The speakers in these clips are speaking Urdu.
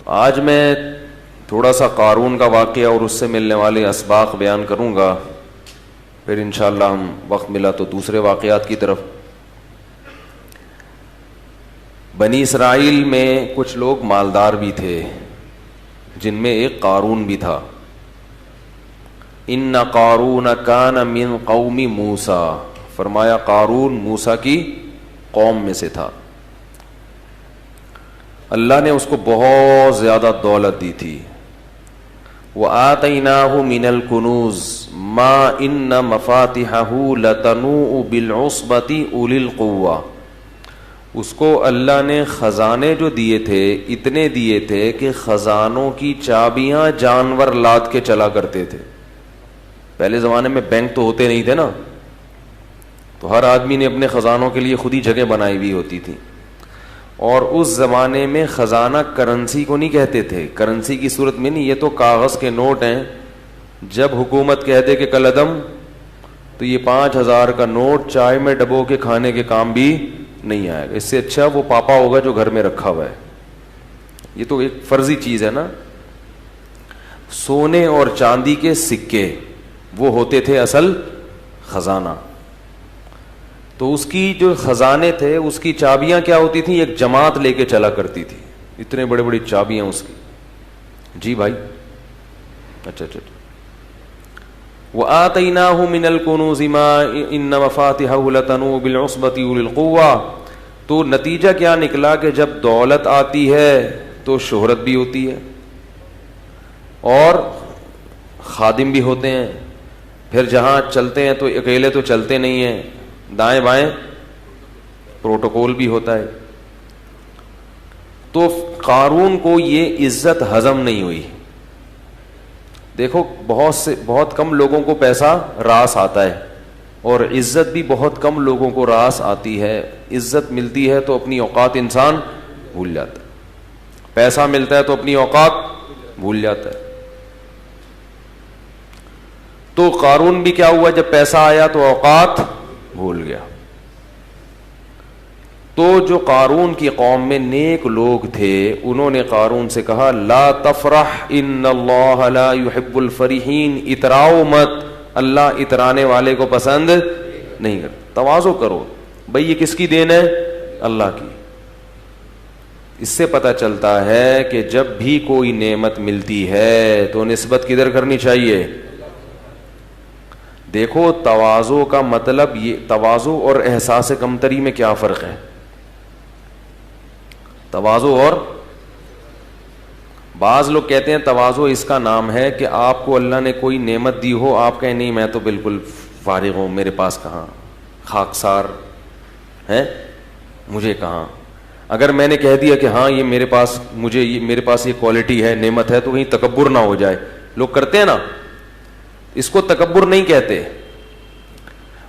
آج میں تھوڑا سا قارون کا واقعہ اور اس سے ملنے والے اسباق بیان کروں گا، پھر انشاءاللہ ہم وقت ملا تو دوسرے واقعات کی طرف۔ بنی اسرائیل میں کچھ لوگ مالدار بھی تھے، جن میں ایک قارون بھی تھا۔ ان قارون کان من قوم موسیٰ، فرمایا قارون موسیٰ کی قوم میں سے تھا۔ اللہ نے اس کو بہت زیادہ دولت دی تھی۔ وَآتَيْنَاهُ مِنَ الْكُنُوزِ مَا إِنَّ مَفَاتِحَهُ لَتَنُوءُ بِالْعُصْبَةِ أُولِي الْقُوَّةِ، اس کو اللہ نے خزانے جو دیے تھے اتنے دیے تھے کہ خزانوں کی چابیاں جانور لاد کے چلا کرتے تھے۔ پہلے زمانے میں بینک تو ہوتے نہیں تھے نا، تو ہر آدمی نے اپنے خزانوں کے لیے خود ہی جگہ بنائی ہوئی ہوتی تھی۔ اور اس زمانے میں خزانہ کرنسی کو نہیں کہتے تھے، کرنسی کی صورت میں نہیں، یہ تو کاغذ کے نوٹ ہیں۔ جب حکومت کہہ دے کہ کل عدم، تو یہ 5,000 کا نوٹ چائے میں ڈبو کے کھانے کے کام بھی نہیں آئے گا، اس سے اچھا وہ پاپا ہوگا جو گھر میں رکھا ہوا ہے۔ یہ تو ایک فرضی چیز ہے نا۔ سونے اور چاندی کے سکے وہ ہوتے تھے اصل خزانہ۔ تو اس کی جو خزانے تھے اس کی چابیاں کیا ہوتی تھیں، ایک جماعت لے کے چلا کرتی تھی، اتنے بڑے بڑی چابیاں اس کی۔ جی بھائی، اچھا۔ وَآتَيْنَاهُ مِنَ الْكُنُوزِ مَا إِنَّ مَفَاتِحَهُ لَتَنُوءُ بِالْعُصْبَةِ أُولِي الْقُوَّةِ۔ تو نتیجہ کیا نکلا کہ جب دولت آتی ہے تو شہرت بھی ہوتی ہے، اور خادم بھی ہوتے ہیں، پھر جہاں چلتے ہیں تو اکیلے تو چلتے نہیں ہیں، دائیں بائیں پروٹوکول بھی ہوتا ہے۔ تو قارون کو یہ عزت ہضم نہیں ہوئی۔ دیکھو بہت کم لوگوں کو پیسہ راس آتا ہے، اور عزت بھی بہت کم لوگوں کو راس آتی ہے۔ عزت ملتی ہے تو اپنی اوقات انسان بھول جاتا ہے، پیسہ ملتا ہے تو اپنی اوقات بھول جاتا ہے۔ تو قارون بھی کیا ہوا، جب پیسہ آیا تو اوقات بھول گیا۔ تو جو قارون کی قوم میں نیک لوگ تھے انہوں نے قارون سے کہا لا تفرح ان اللہ لا يحب الفرحین، اتراؤ مت، اللہ اترانے والے کو پسند نہیں کرتا۔ تواضع کرو بھئی، یہ کس کی دین ہے؟ اللہ کی۔ اس سے پتہ چلتا ہے کہ جب بھی کوئی نعمت ملتی ہے تو نسبت کدھر کرنی چاہیے؟ دیکھو تواضع کا مطلب یہ، تواضع اور احساس کمتری میں کیا فرق ہے؟ تواضع اور، بعض لوگ کہتے ہیں تواضع اس کا نام ہے کہ آپ کو اللہ نے کوئی نعمت دی ہو، آپ کہیں نہیں میں تو بالکل فارغ ہوں، میرے پاس کہاں، خاکسار ہے، مجھے کہاں۔ اگر میں نے کہہ دیا کہ ہاں یہ میرے پاس، میرے پاس یہ کوالٹی ہے، نعمت ہے، تو کہیں تکبر نہ ہو جائے۔ لوگ کرتے ہیں نا، اس کو تکبر نہیں کہتے۔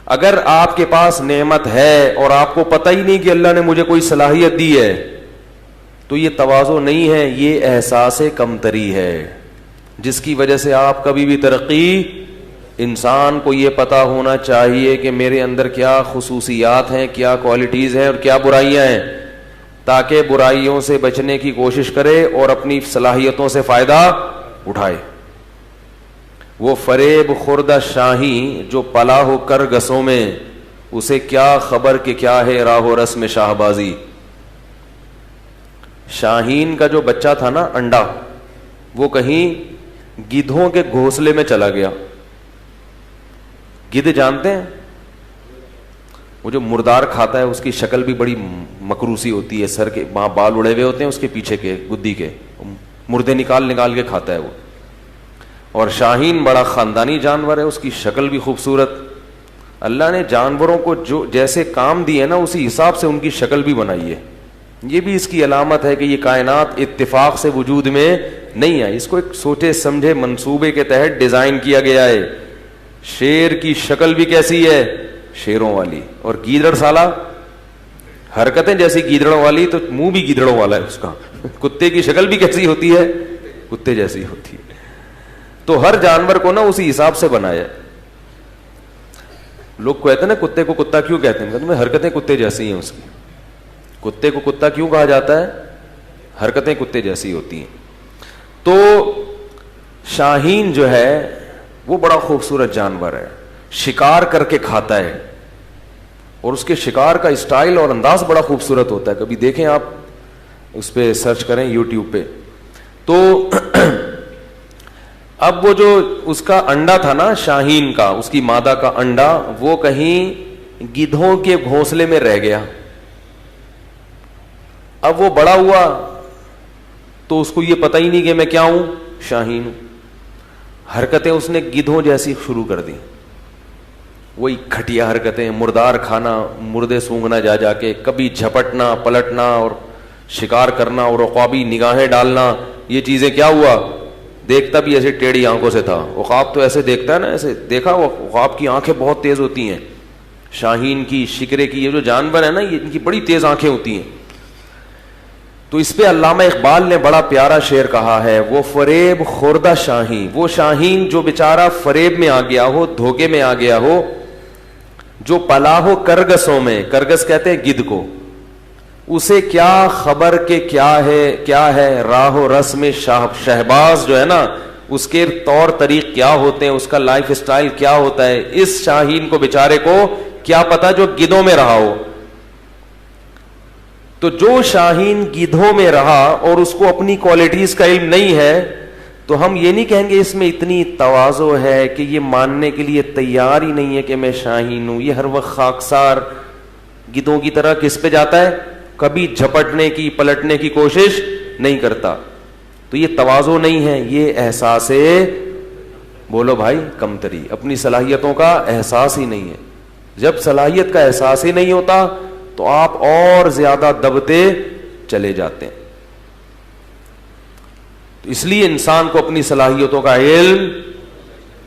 اگر آپ کے پاس نعمت ہے اور آپ کو پتہ ہی نہیں کہ اللہ نے مجھے کوئی صلاحیت دی ہے، تو یہ تواضع نہیں ہے، یہ احساس کمتری ہے، جس کی وجہ سے آپ کبھی بھی ترقی، انسان کو یہ پتہ ہونا چاہیے کہ میرے اندر کیا خصوصیات ہیں، کیا کوالٹیز ہیں اور کیا برائیاں ہیں، تاکہ برائیوں سے بچنے کی کوشش کرے اور اپنی صلاحیتوں سے فائدہ اٹھائے۔ وہ فریب خوردہ شاہی جو پلا ہو کر گسوں میں، اسے کیا خبر کہ کیا ہے راہ و رسم شاہ بازی۔ شاہین کا جو بچہ تھا نا، انڈا، وہ کہیں گدھوں کے گھونسلے میں چلا گیا۔ گدھ جانتے ہیں، وہ جو مردار کھاتا ہے اس کی شکل بھی بڑی مکروسی ہوتی ہے، سر کے وہاں بال اڑے ہوئے ہوتے ہیں اس کے پیچھے کے گدی کے، مردے نکال کے کھاتا ہے وہ۔ اور شاہین بڑا خاندانی جانور ہے، اس کی شکل بھی خوبصورت۔ اللہ نے جانوروں کو جو جیسے کام دیے نا اسی حساب سے ان کی شکل بھی بنائی ہے۔ یہ بھی اس کی علامت ہے کہ یہ کائنات اتفاق سے وجود میں نہیں آئی، اس کو ایک سوچے سمجھے منصوبے کے تحت ڈیزائن کیا گیا ہے۔ شیر کی شکل بھی کیسی ہے؟ شیروں والی، اور گیدڑ سالہ حرکتیں جیسی گیدڑوں والی، تو منہ بھی گیدڑوں والا ہے اس کا۔ کتے کی شکل بھی کیسی ہوتی ہے؟ کتے جیسی ہوتی ہے۔ تو ہر جانور کو نا اسی حساب سے بنایا ہے۔ لوگ کہتے ہیں نا کتے کو کتا کیوں کہتے ہیں؟ کہتے ہیں حرکتیں کتے جیسی ہیں اس کی۔ کتے کو کتا کیوں کہا جاتا ہے؟ حرکتیں کتے جیسی ہوتی ہیں۔ تو شاہین جو ہے وہ بڑا خوبصورت جانور ہے, شکار کر کے کھاتا ہے, اور اس کے شکار کا اسٹائل اور انداز بڑا خوبصورت ہوتا ہے. کبھی دیکھیں آپ, اس پہ سرچ کریں یوٹیوب پہ. تو اب وہ جو اس کا انڈا تھا نا شاہین کا, اس کی مادہ کا انڈا, وہ کہیں گدھوں کے گھونسلے میں رہ گیا. اب وہ بڑا ہوا تو اس کو یہ پتہ ہی نہیں کہ میں کیا ہوں, شاہین ہوں. حرکتیں اس نے گدھوں جیسی شروع کر دی, وہی گھٹیا حرکتیں, مردار کھانا, مردے سونگنا جا جا کے, کبھی جھپٹنا پلٹنا اور شکار کرنا اور عقابی نگاہیں ڈالنا. یہ چیزیں کیا ہوا, دیکھتا بھی ایسے ٹیڑھی آنکھوں سے تھا. عقاب تو ایسے دیکھتا ہے نا, ایسے دیکھا, وہ عقاب کی آنکھیں بہت تیز ہوتی ہیں. شاہین کی, شکرے کی, یہ جو جانور ہے نا, یہ ان کی بڑی تیز آنکھیں ہوتی ہیں. تو اس پہ علامہ اقبال نے بڑا پیارا شعر کہا ہے, وہ فریب خوردہ شاہین, وہ شاہین جو بیچارہ فریب میں آ گیا ہو, دھوکے میں آ گیا ہو, جو پلا ہو کرگسوں میں, کرگس کہتے ہیں گدھ کو, اسے کیا خبر کہ کیا ہے راہ و رسم شہباز جو ہے نا, اس کے طور طریق کیا ہوتے ہیں, اس کا لائف اسٹائل کیا ہوتا ہے. اس شاہین کو بیچارے کو کیا پتا جو گدھوں میں رہا ہو. تو جو شاہین گدھوں میں رہا اور اس کو اپنی کوالٹیز کا علم نہیں ہے, تو ہم یہ نہیں کہیں گے اس میں اتنی تواضع ہے کہ یہ ماننے کے لیے تیار ہی نہیں ہے کہ میں شاہین ہوں. یہ ہر وقت خاکسار گدھوں کی طرح کس پہ جاتا ہے, کبھی جھپٹنے کی پلٹنے کی کوشش نہیں کرتا. تو یہ تواضع نہیں ہے, یہ احساس, بولو بھائی, کمتری, اپنی صلاحیتوں کا احساس ہی نہیں ہے. جب صلاحیت کا احساس ہی نہیں ہوتا تو آپ اور زیادہ دبتے چلے جاتے ہیں. تو اس لیے انسان کو اپنی صلاحیتوں کا علم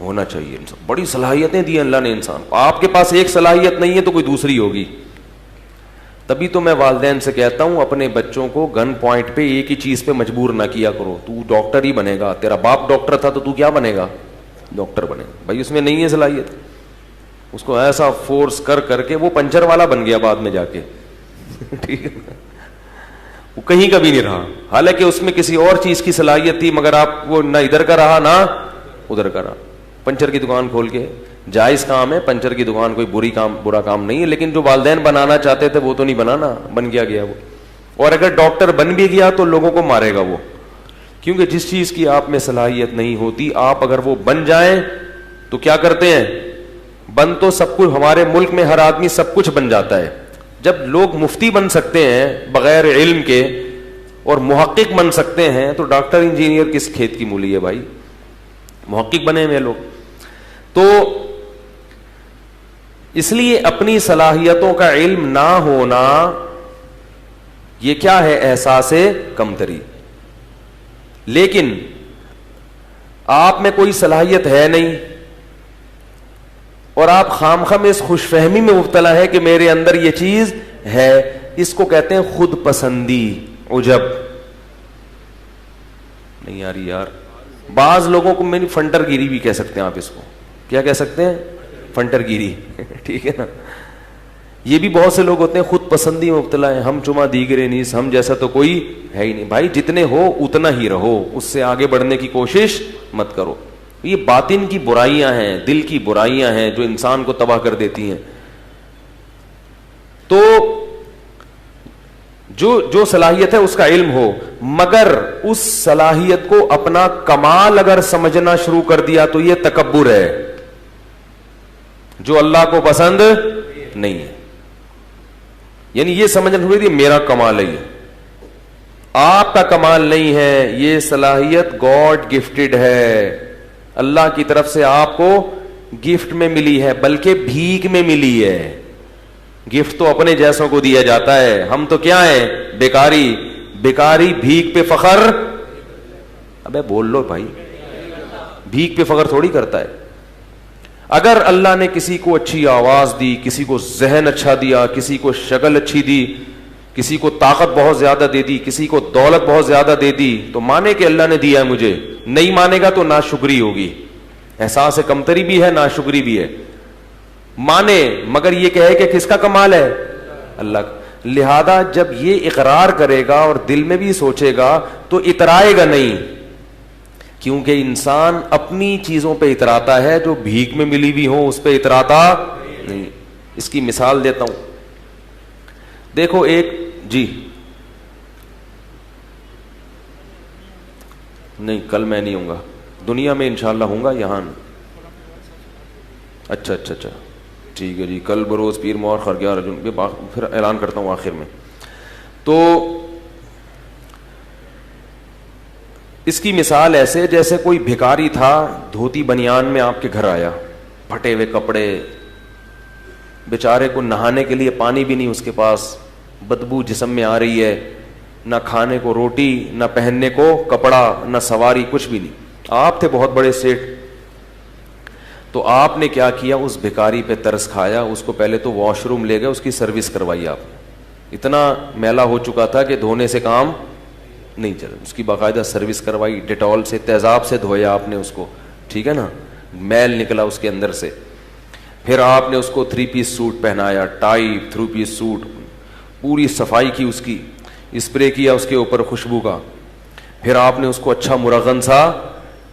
ہونا چاہیے. انسان بڑی صلاحیتیں دی اللہ نے انسان کو. آپ کے پاس ایک صلاحیت نہیں ہے تو کوئی دوسری ہوگی. تبھی تو میں والدین سے کہتا ہوں اپنے بچوں کو گن پوائنٹ پہ ایک ہی چیز پہ مجبور نہ کیا کرو. تو ڈاکٹر ہی بنے گا, تیرا باپ ڈاکٹر تھا تو کیا بنے گا, ڈاکٹر بنے گا. بھائی اس میں نہیں ہے صلاحیت, اس کو ایسا فورس کر کر کے وہ پنچر والا بن گیا بعد میں جا کے. ٹھیک ہے, وہ کہیں کا بھی نہیں رہا, حالانکہ اس میں کسی اور چیز کی صلاحیت تھی, مگر آپ وہ نہ ادھر کا رہا نہ ادھر کا رہا. پنچر کی دکان کھول کے, جائز کام ہے پنچر کی دکان, کوئی برا کام نہیں ہے, لیکن جو والدین بنانا چاہتے تھے وہ تو نہیں بنانا, بن گیا وہ. اور اگر ڈاکٹر بن بھی گیا تو لوگوں کو مارے گا وہ, کیونکہ جس چیز کی آپ میں صلاحیت نہیں ہوتی, آپ اگر وہ بن جائیں تو کیا کرتے ہیں, بن تو سب کچھ, ہمارے ملک میں ہر آدمی سب کچھ بن جاتا ہے. جب لوگ مفتی بن سکتے ہیں بغیر علم کے اور محقق بن سکتے ہیں, تو ڈاکٹر انجینئر کس کھیت کی مولی ہے بھائی, محقق بنے ہوئے لوگ. تو اس لیے اپنی صلاحیتوں کا علم نہ ہونا یہ کیا ہے, احساس کمتری. لیکن آپ میں کوئی صلاحیت ہے نہیں اور آپ خامخواہ اس خوش فہمی میں مبتلا ہے کہ میرے اندر یہ چیز ہے, اس کو کہتے ہیں خود پسندی, عجب. نہیں آ رہی یار, بعض لوگوں کو میں فنٹر گیری بھی کہہ سکتے ہیں آپ, اس کو کیا کہہ سکتے ہیں, فنٹر گیری. ٹھیک ہے نا, یہ بھی بہت سے لوگ ہوتے ہیں خود پسندی میں مبتلا ہے, ہم چما دیگرے نیس, ہم جیسا تو کوئی ہے ہی نہیں. بھائی جتنے ہو اتنا ہی رہو, اس سے آگے بڑھنے کی کوشش مت کرو. یہ باطن کی برائیاں ہیں, دل کی برائیاں ہیں جو انسان کو تباہ کر دیتی ہیں. تو جو صلاحیت ہے اس کا علم ہو, مگر اس صلاحیت کو اپنا کمال اگر سمجھنا شروع کر دیا تو یہ تکبر ہے جو اللہ کو پسند نہیں ہے. یعنی یہ سمجھنا شروع کر دیا میرا کمال ہے, یہ آپ کا کمال نہیں ہے, یہ صلاحیت گاڈ گفٹڈ ہے, اللہ کی طرف سے آپ کو گفٹ میں ملی ہے, بلکہ بھیک میں ملی ہے. گفٹ تو اپنے جیسوں کو دیا جاتا ہے, ہم تو کیا ہیں, بیکاری. بیکاری بھیک پہ فخر, ابے بول لو بھائی, بھیک پہ فخر تھوڑی کرتا ہے. اگر اللہ نے کسی کو اچھی آواز دی, کسی کو ذہن اچھا دیا, کسی کو شکل اچھی دی, کسی کو طاقت بہت زیادہ دے دی, کسی کو دولت بہت زیادہ دے دی, تو مانے کہ اللہ نے دیا ہے مجھے. نہیں مانے گا تو ناشکری ہوگی, احساس کمتری بھی ہے, ناشکری بھی ہے. مانے مگر یہ کہے کہ کس کا کمال ہے, اللہ کا. لہذا جب یہ اقرار کرے گا اور دل میں بھی سوچے گا تو اترائے گا نہیں, کیونکہ انسان اپنی چیزوں پہ اتراتا ہے، جو بھیک میں ملی ہوئی ہو اس پہ اتراتا نہیں. اس کی مثال دیتا ہوں. دیکھو ایک جی نہیں، کل میں نہیں ہوں گا دنیا میں، انشاءاللہ ہوں گا یہاں. اچھا اچھا اچھا ٹھیک ہے جی. کل بروز پیر مور خرگیہ رجن، پھر اعلان کرتا ہوں آخر میں. تو اس کی مثال ایسے جیسے کوئی بھکاری تھا، دھوتی بنیان میں آپ کے گھر آیا، پھٹے ہوئے کپڑے، بیچارے کو نہانے کے لیے پانی بھی نہیں اس کے پاس، بدبو جسم میں آ رہی ہے، نہ کھانے کو روٹی، نہ پہننے کو کپڑا، نہ سواری، کچھ بھی نہیں. آپ تھے بہت بڑے سیٹ. تو آپ نے کیا کیا، اس بھکاری پہ ترس کھایا، اس کو پہلے تو واش روم لے گئے، اس کی سروس کروائی آپ نے. اتنا میلا ہو چکا تھا کہ دھونے سے کام نہیں چلا، اس کی باقاعدہ سروس کروائی، ڈیٹول سے، تیزاب سے دھویا آپ نے اس کو، ٹھیک ہے نا، میل نکلا اس کے اندر سے. پھر آپ نے اس کو 3 پیس سوٹ پہنایا، ٹائی 3 پیس سوٹ، پوری صفائی کی، اس کی اسپرے کیا اس کے اوپر خوشبو کا. پھر آپ نے اس کو اچھا مرغن سا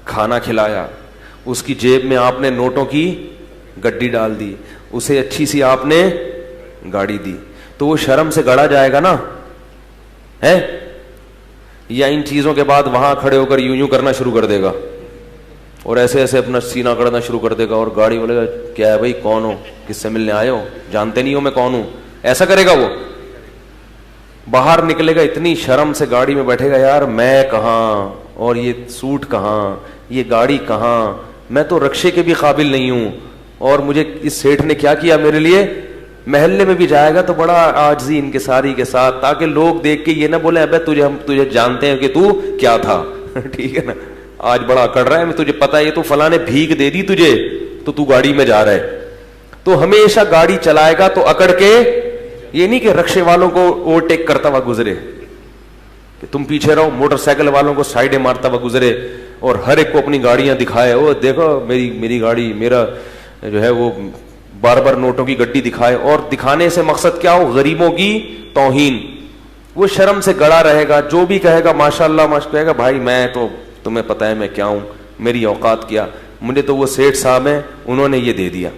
کھانا کھلایا، اس کی جیب میں آپ نے نوٹوں کی گڈی ڈال دی، اسے اچھی سی آپ نے گاڑی دی. تو وہ شرم سے گڑا جائے گا نا، ہے یا ان چیزوں کے بعد وہاں کھڑے ہو کر یوں یوں کرنا شروع کر دے گا اور ایسے ایسے اپنا سینہ کرنا شروع کر دے گا، اور گاڑی والے کیا ہے بھائی، کون ہو، کس سے ملنے آئے ہو، جانتے نہیں ہو میں کون ہوں، ایسا کرے گا. وہ باہر نکلے گا اتنی شرم سے، گاڑی میں بیٹھے گا، یار میں کہاں، اور یہ سوٹ کہاں، یہ گاڑی کہاں، میں تو رکشے کے بھی قابل نہیں ہوں، اور مجھے اس سیٹھ نے کیا کیا میرے لیے. محلے میں بھی جائے گا تو بڑا عاجزی انکساری کے ساتھ، تاکہ لوگ دیکھ کے یہ نہ بولیں ابے ہم تجھے جانتے ہیں کہ تو کیا تھا. ٹھیک ہے نا، آج بڑا اکڑ رہا ہے، تجھے پتا ہے یہ تو فلاں نے بھیک دے دی تجھے تو گاڑی میں جا رہا ہے. تو ہمیشہ گاڑی چلائے گا تو اکڑ کے، یہ نہیں کہ رکشے والوں کو اوورٹیک کرتا ہوا گزرے، کہ تم پیچھے رہو، موٹر سائیکل والوں کو سائڈیں مارتا ہوا گزرے، اور ہر ایک کو اپنی گاڑیاں دکھائے، وہ دیکھو میری گاڑی، میرا جو ہے وہ بار بار نوٹوں کی گڈی دکھائے. اور دکھانے سے مقصد کیا ہو، غریبوں کی توہین. وہ شرم سے گڑا رہے گا، جو بھی کہے گا ماشاءاللہ کہے گا بھائی میں تو، تمہیں پتا ہے میں کیا ہوں، میری اوقات کیا، مجھے تو وہ سیٹھ صاحب ہیں انہوں نے یہ دے دیا.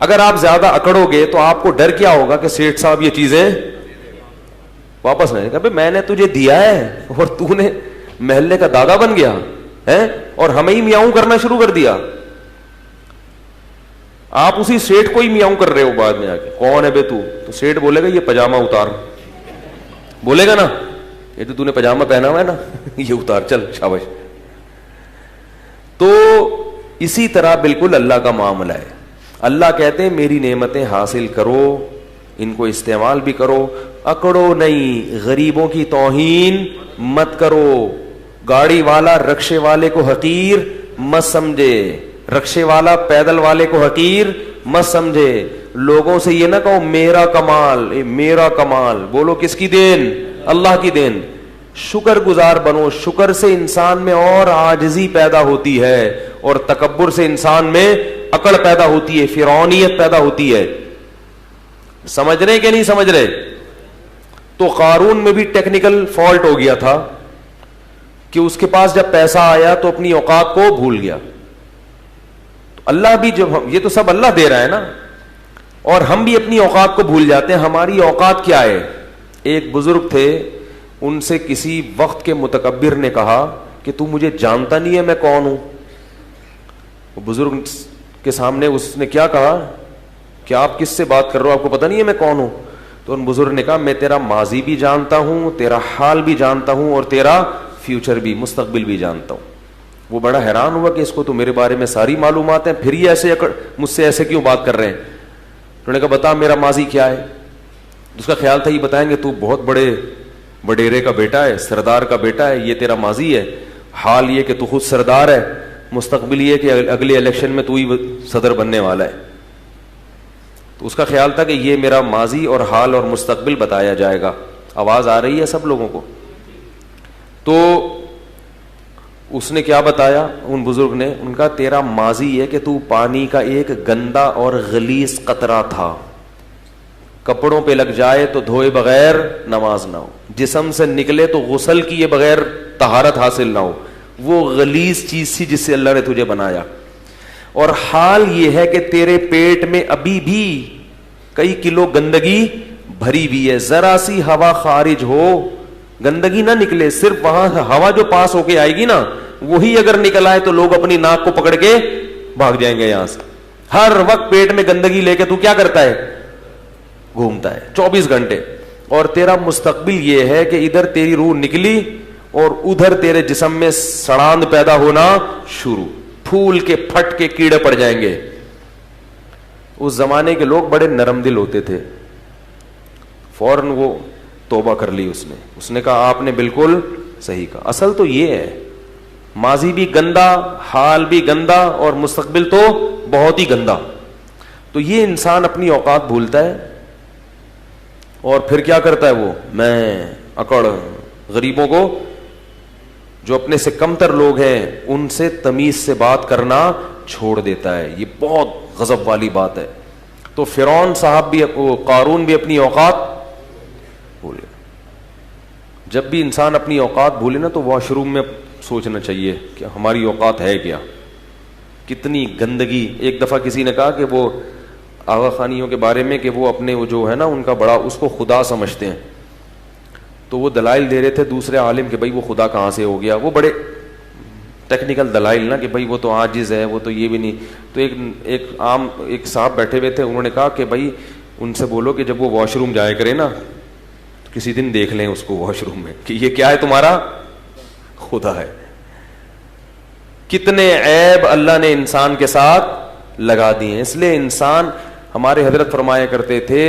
اگر آپ زیادہ اکڑو گے تو آپ کو ڈر کیا ہوگا کہ سیٹھ صاحب یہ چیزیں واپس نہیں کہ میں نے تجھے دیا ہے اور تو نے محلے کا دادا بن گیا ہے اور ہمیں ہی میاؤں کرنا شروع کر دیا. آپ اسی سیٹھ کو ہی میاؤں کر رہے ہو بعد میں آ کے، کون ہے بے تو سیٹھ بولے گا یہ پاجامہ اتار، بولے گا نا یہ تو نے پاجامہ پہنا ہوا ہے نا یہ اتار، چل شاباش. تو اسی طرح بالکل اللہ کا معاملہ ہے. اللہ کہتے ہیں میری نعمتیں حاصل کرو، ان کو استعمال بھی کرو، اکڑو نہیں، غریبوں کی توہین مت کرو. گاڑی والا رکشے والے کو حقیر مت سمجھے، رکشے والا پیدل والے کو حقیر مت سمجھے. لوگوں سے یہ نہ کہو میرا کمال، میرا کمال، بولو کس کی دین، اللہ کی دین. شکر گزار بنو. شکر سے انسان میں اور عاجزی پیدا ہوتی ہے، اور تکبر سے انسان میں اکڑ پیدا ہوتی ہے، فرعونیت پیدا ہوتی ہے. سمجھ رہے کہ نہیں سمجھ رہے؟ تو قارون میں بھی ٹیکنیکل فالٹ ہو گیا تھا کہ اس کے پاس جب پیسہ آیا تو اپنی اوقات کو بھول گیا. تو اللہ بھی جب یہ تو سب اللہ دے رہا ہے نا، اور ہم بھی اپنی اوقات کو بھول جاتے ہیں. ہماری اوقات کیا ہے؟ ایک بزرگ تھے، ان سے کسی وقت کے متکبر نے کہا کہ تو مجھے جانتا نہیں ہے میں کون ہوں. وہ بزرگ کے سامنے اس نے کیا کہا کہ آپ کس سے بات کر رہے ہو، آپ کو پتہ نہیں ہے میں کون ہوں؟ تو ان بزرگ نے کہا میں تیرا ماضی بھی جانتا ہوں، تیرا حال بھی جانتا ہوں، اور تیرا فیوچر بھی، مستقبل بھی جانتا ہوں. وہ بڑا حیران ہوا کہ اس کو تو میرے بارے میں ساری معلومات ہیں، پھر یہ ایسے مجھ سے ایسے کیوں بات کر رہے ہیں؟ انہوں نے کہا بتا میرا ماضی کیا ہے. اس کا خیال تھا یہ بتائیں گے تو بہت بڑے وڈیرے کا بیٹا ہے، سردار کا بیٹا ہے، یہ تیرا ماضی ہے. حال یہ کہ تو خود سردار ہے، مستقبل یہ کہ اگلے الیکشن میں تو ہی صدر بننے والا ہے. تو اس کا خیال تھا کہ یہ میرا ماضی اور حال اور مستقبل بتایا جائے گا. آواز آ رہی ہے سب لوگوں کو؟ تو اس نے کیا بتایا ان بزرگ نے؟ ان کا تیرا ماضی یہ کہ تو پانی کا ایک گندا اور غلیظ قطرہ تھا، کپڑوں پہ لگ جائے تو دھوئے بغیر نماز نہ ہو، جسم سے نکلے تو غسل کیے بغیر طہارت حاصل نہ ہو، وہ غلیظ چیز تھی جس سے اللہ نے تجھے بنایا. اور حال یہ ہے کہ تیرے پیٹ میں ابھی بھی کئی کلو گندگی بھری ہوئی ہے. ذرا سی ہوا خارج ہو, گندگی نہ نکلے, صرف وہاں ہوا جو پاس ہو کے آئے گی نا وہی اگر نکل آئے تو لوگ اپنی ناک کو پکڑ کے بھاگ جائیں گے یہاں سے. ہر وقت پیٹ میں گندگی لے کے تو کیا کرتا ہے, گھومتا ہے 24 گھنٹے. اور تیرا مستقبل یہ ہے کہ ادھر تیری روح نکلی اور ادھر تیرے جسم میں سڑاند پیدا ہونا شروع, پھول کے پھٹ کے کیڑے پڑ جائیں گے. اس زمانے کے لوگ بڑے نرم دل ہوتے تھے, فوراً وہ توبہ کر لی. اس نے کہا آپ نے بالکل صحیح کہا. اصل تو یہ ہے, ماضی بھی گندا, حال بھی گندا, اور مستقبل تو بہت ہی گندا. تو یہ انسان اپنی اوقات بھولتا ہے اور پھر کیا کرتا ہے, وہ میں اکڑ, غریبوں کو, جو اپنے سے کمتر لوگ ہیں ان سے تمیز سے بات کرنا چھوڑ دیتا ہے. یہ بہت غضب والی بات ہے. تو فرعون صاحب بھی, قارون بھی اپنی اوقات بھولے. جب بھی انسان اپنی اوقات بھولے نا تو واش روم میں سوچنا چاہیے کہ ہماری اوقات ہے کیا, کتنی گندگی. ایک دفعہ کسی نے کہا کہ وہ آغا خانیوں کے بارے میں کہ وہ اپنے وہ جو ہے نا ان کا بڑا, اس کو خدا سمجھتے ہیں. تو وہ دلائل دے رہے تھے دوسرے عالم کہ بھائی وہ خدا کہاں سے ہو گیا. وہ بڑے ٹیکنیکل دلائل نا کہ بھائی وہ تو عاجز ہے, وہ تو یہ بھی نہیں. تو ایک صاحب بیٹھے ہوئے تھے, انہوں نے کہا کہ بھائی ان سے بولو کہ جب وہ واش روم جایا کرے نا تو کسی دن دیکھ لیں اس کو واش روم میں کہ یہ کیا ہے, تمہارا خدا ہے. کتنے عیب اللہ نے انسان کے ساتھ لگا دیے. اس لیے انسان, ہمارے حضرت فرمایا کرتے تھے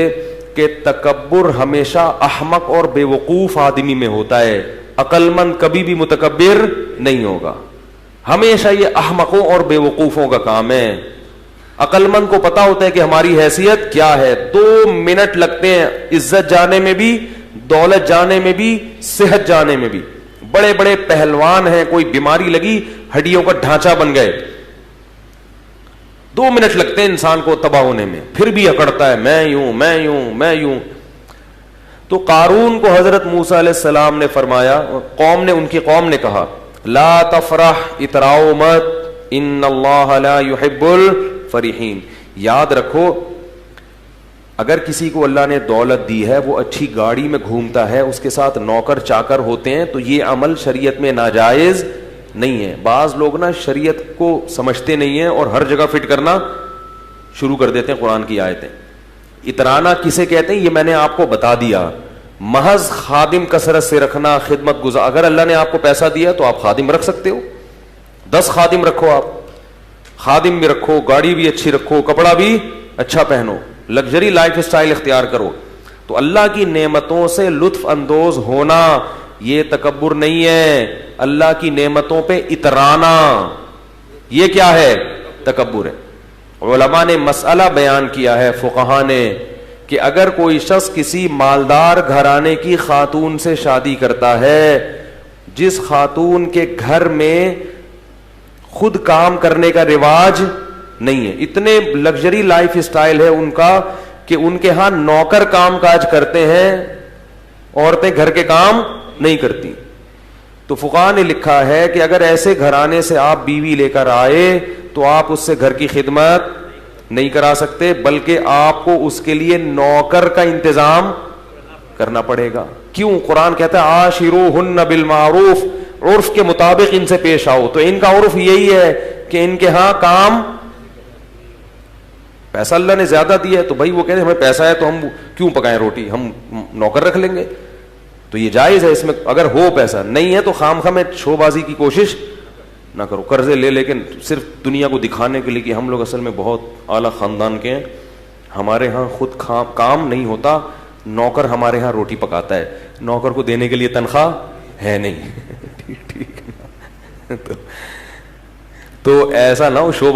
کہ تکبر ہمیشہ احمق اور بے وقوف آدمی میں ہوتا ہے, عقل مند کبھی بھی متکبر نہیں ہوگا. ہمیشہ یہ احمقوں اور بے وقوفوں کا کام ہے. عقل مند کو پتا ہوتا ہے کہ ہماری حیثیت کیا ہے. 2 منٹ لگتے ہیں عزت جانے میں بھی, دولت جانے میں بھی, صحت جانے میں بھی. بڑے بڑے پہلوان ہیں, کوئی بیماری لگی ہڈیوں کا ڈھانچہ بن گئے, 2 منٹ لگتے ہیں انسان کو تباہ ہونے میں, پھر بھی اکڑتا ہے میں یوں میں یوں میں یوں. تو قارون کو حضرت موسیٰ علیہ السلام نے فرمایا, ان کی قوم نے کہا لا تفرح, اتراؤ مت, ان اللہ لا يحب الفرحین. یاد رکھو اگر کسی کو اللہ نے دولت دی ہے, وہ اچھی گاڑی میں گھومتا ہے, اس کے ساتھ نوکر چاکر ہوتے ہیں, تو یہ عمل شریعت میں ناجائز نہیں ہے. بعض لوگ نا شریعت کو سمجھتے نہیں ہیں اور ہر جگہ فٹ کرنا شروع کر دیتے ہیں قرآن کی آیتیں. اترانا کسے کہتے ہیں یہ میں نے آپ کو بتا دیا. محض خادم کثرت سے رکھنا, خدمت گزار. اگر اللہ نے آپ کو پیسہ دیا تو آپ خادم رکھ سکتے ہو, 10 خادم رکھو, آپ خادم بھی رکھو, گاڑی بھی اچھی رکھو, کپڑا بھی اچھا پہنو, لگژری لائف اسٹائل اختیار کرو. تو اللہ کی نعمتوں سے لطف اندوز ہونا یہ تکبر نہیں ہے, اللہ کی نعمتوں پہ اترانا یہ کیا ہے, تکبر ہے. علماء نے مسئلہ بیان کیا ہے, فقہا نے, کہ اگر کوئی شخص کسی مالدار گھرانے کی خاتون سے شادی کرتا ہے, جس خاتون کے گھر میں خود کام کرنے کا رواج نہیں ہے, اتنے لگژری لائف اسٹائل ہے ان کا کہ ان کے ہاں نوکر کام کاج کرتے ہیں, عورتیں گھر کے کام نہیں کرتی. تو فقہا نے لکھا ہے کہ اگر ایسے گھرانے سے آپ بیوی لے کر آئے تو آپ اس سے گھر کی خدمت نہیں کرا سکتے, بلکہ آپ کو اس کے لیے نوکر کا انتظام کرنا پڑے گا. کیوں؟ قرآن کہتا ہے عاشروہن بالمعروف, عرف کے مطابق ان سے پیش آؤ. تو ان کا عرف یہی ہے کہ ان کے ہاں کام, پیسہ اللہ نے زیادہ دیا ہے تو بھائی وہ کہتے ہیں ہمیں پیسہ ہے تو ہم کیوں پکائیں روٹی, ہم نوکر رکھ لیں گے. تو یہ جائز ہے اس میں, اگر ہو پیسہ, نہیں ہے تو خام خواہ میں شو بازی کی کوشش نہ کرو. قرضے لے لیکن صرف دنیا کو دکھانے کے لیے کہ ہم لوگ اصل میں بہت اعلیٰ خاندان کے ہیں, ہمارے ہاں خود کام نہیں ہوتا, نوکر ہمارے ہاں روٹی پکاتا ہے, نوکر کو دینے کے لیے تنخواہ ہے نہیں. ٹھیک تو ایسا نہ ہو, شو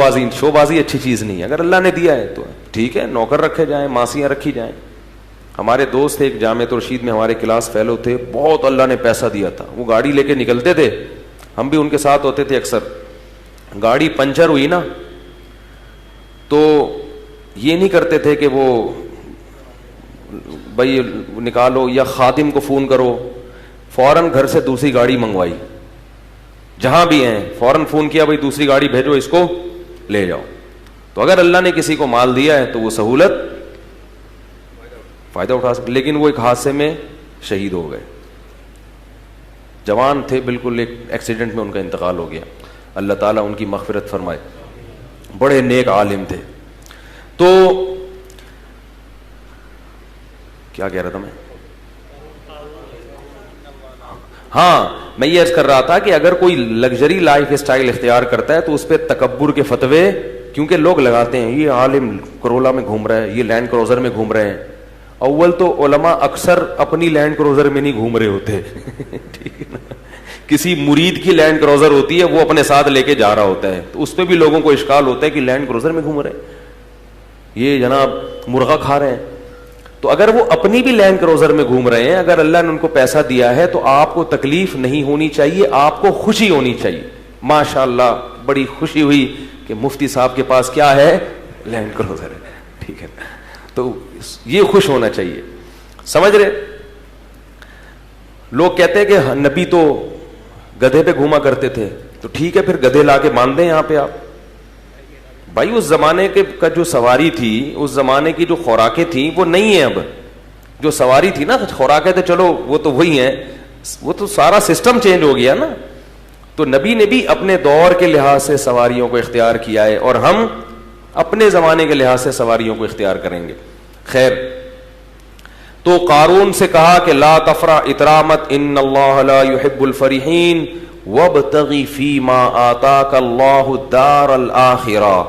بازی اچھی چیز نہیں ہے. اگر اللہ نے دیا ہے تو ٹھیک ہے, نوکر رکھے جائیں, ماسیاں رکھی جائیں. ہمارے دوست ایک جامعۃ الرشید میں ہمارے کلاس فیلو تھے, بہت اللہ نے پیسہ دیا تھا, وہ گاڑی لے کے نکلتے تھے, ہم بھی ان کے ساتھ ہوتے تھے اکثر. گاڑی پنچر ہوئی نا تو یہ نہیں کرتے تھے کہ وہ بھائی نکالو یا خادم کو فون کرو, فوراً گھر سے دوسری گاڑی منگوائی, جہاں بھی ہیں فوراً فون کیا بھائی دوسری گاڑی بھیجو اس کو لے جاؤ. تو اگر اللہ نے کسی کو مال دیا ہے تو وہ سہولت فائدہ اٹھا سکتے. لیکن وہ ایک حادثے میں شہید ہو گئے, جوان تھے بالکل, ایک ایکسیڈنٹ میں ان کا انتقال ہو گیا. اللہ تعالیٰ ان کی مغفرت فرمائے, بڑے نیک عالم تھے. تو کیا کہہ رہا تھا میں؟ ہاں میں یہ عرض کر رہا تھا کہ اگر کوئی لگژری لائف اسٹائل اختیار کرتا ہے تو اس پہ تکبر کے فتوے, کیونکہ لوگ لگاتے ہیں یہ عالم کرولا میں گھوم رہا ہے, یہ لینڈ کروزر میں گھوم رہے ہیں. اول تو علماء اکثر اپنی لینڈ کروزر میں نہیں گھوم رہے ہوتے ٹھیک ہے نا, کسی مرید کی لینڈ کروزر ہوتی ہے وہ اپنے ساتھ لے کے جا رہا ہوتا ہے, تو اس پہ بھی لوگوں کو اشکال ہوتا ہے کہ لینڈ کروزر میں گھوم رہے ہیں, یہ جناب مرغا کھا رہے ہیں. تو اگر وہ اپنی بھی لینڈ کروزر میں گھوم رہے ہیں, اگر اللہ نے ان کو پیسہ دیا ہے تو آپ کو تکلیف نہیں ہونی چاہیے, آپ کو خوشی ہونی چاہیے. ماشاء اللہ بڑی خوشی ہوئی کہ مفتی صاحب کے پاس کیا ہے, لینڈ کروزر ہے, ٹھیک ہے. تو یہ خوش ہونا چاہیے. سمجھ رہے؟ لوگ کہتے ہیں کہ نبی تو گدھے پہ گھوما کرتے تھے, تو ٹھیک ہے پھر گدھے لا کے باندھ دیں یہاں پہ آپ. بھائی اس زمانے کے کا جو سواری تھی, اس زمانے کی جو خوراکیں تھیں وہ نہیں ہے. اب جو سواری تھی نا, خوراکیں تو چلو وہ تو وہی ہیں, وہ تو سارا سسٹم چینج ہو گیا نا. تو نبی نے بھی اپنے دور کے لحاظ سے سواریوں کو اختیار کیا ہے, اور ہم اپنے زمانے کے لحاظ سے سواریوں کو اختیار کریں گے. خیر, تو قارون سے کہا کہ لا تفرح اترامت ان اللہ لا يحب الفرحین وابتغی فیما آتاک اللہ الدار الآخرہ.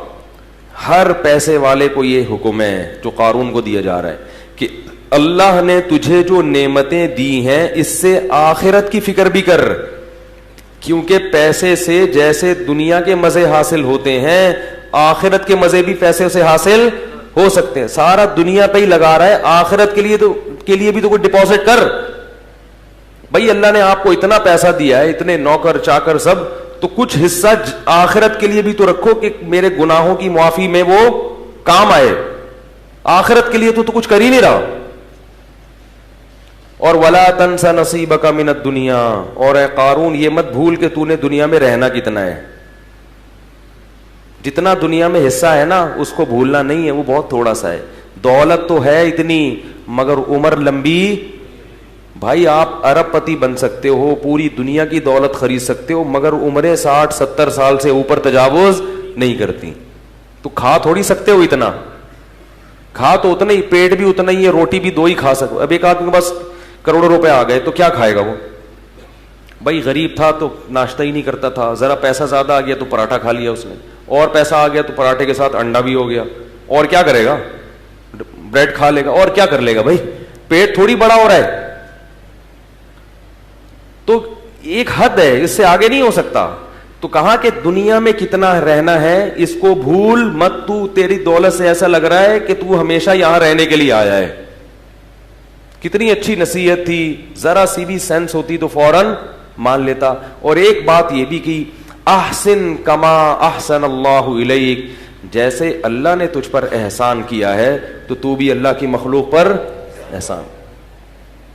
ہر پیسے والے کو یہ حکم ہے جو قارون کو دیا جا رہا ہے کہ اللہ نے تجھے جو نعمتیں دی ہیں اس سے آخرت کی فکر بھی کر, کیونکہ پیسے سے جیسے دنیا کے مزے حاصل ہوتے ہیں آخرت کے مزے بھی پیسے سے حاصل ہو سکتے ہیں. سارا دنیا پہ ہی لگا رہا ہے, آخرت کے لیے بھی تو کوئی ڈپازٹ کر. بھائی اللہ نے آپ کو اتنا پیسہ دیا ہے, اتنے نوکر چاکر سب, تو کچھ حصہ آخرت کے لیے بھی تو رکھو کہ میرے گناہوں کی معافی میں وہ کام آئے. آخرت کے لیے تو کچھ کر ہی نہیں رہا. اور ولا تنس نصیبک من الدنیا, اور اے قارون یہ مت بھول کہ تو نے دنیا میں رہنا کتنا ہے. جتنا دنیا میں حصہ ہے نا اس کو بھولنا نہیں ہے, وہ بہت تھوڑا سا ہے. دولت تو ہے اتنی مگر عمر لمبی. بھائی آپ ارب پتی بن سکتے ہو, پوری دنیا کی دولت خرید سکتے ہو, مگر عمریں 60-70 سال سے اوپر تجاوز نہیں کرتی. تو کھا تھوڑی سکتے ہو اتنا, کھا تو اتنا ہی, پیٹ بھی اتنا ہی ہے, روٹی بھی 2 ہی کھا سکو. اب ایک آدمی کے پاس کروڑوں روپے آ گئے تو کیا کھائے گا وہ؟ بھائی غریب تھا تو ناشتہ ہی نہیں کرتا تھا, ذرا پیسہ زیادہ آ گیا تو پراٹھا کھا لیا اس نے, اور پیسہ آ گیا تو پراٹھے کے ساتھ انڈا بھی ہو گیا, اور کیا کرے گا, بریڈ کھا لے گا, اور کیا کر لے گا. بھائی پیٹ تھوڑی بڑا ہو رہا ہے, تو ایک حد ہے, اس سے آگے نہیں ہو سکتا. تو کہا کہ دنیا میں کتنا رہنا ہے اس کو بھول مت, تو تیری دولت سے ایسا لگ رہا ہے کہ تو ہمیشہ یہاں رہنے کے لیے آیا ہے. کتنی اچھی نصیحت تھی, ذرا سی بھی سینس ہوتی تو فوراً مان لیتا. اور ایک بات یہ بھی کی, احسن کما احسن اللہ الیک, جیسے اللہ نے تجھ پر احسان کیا ہے تو بھی اللہ کی مخلوق پر احسان.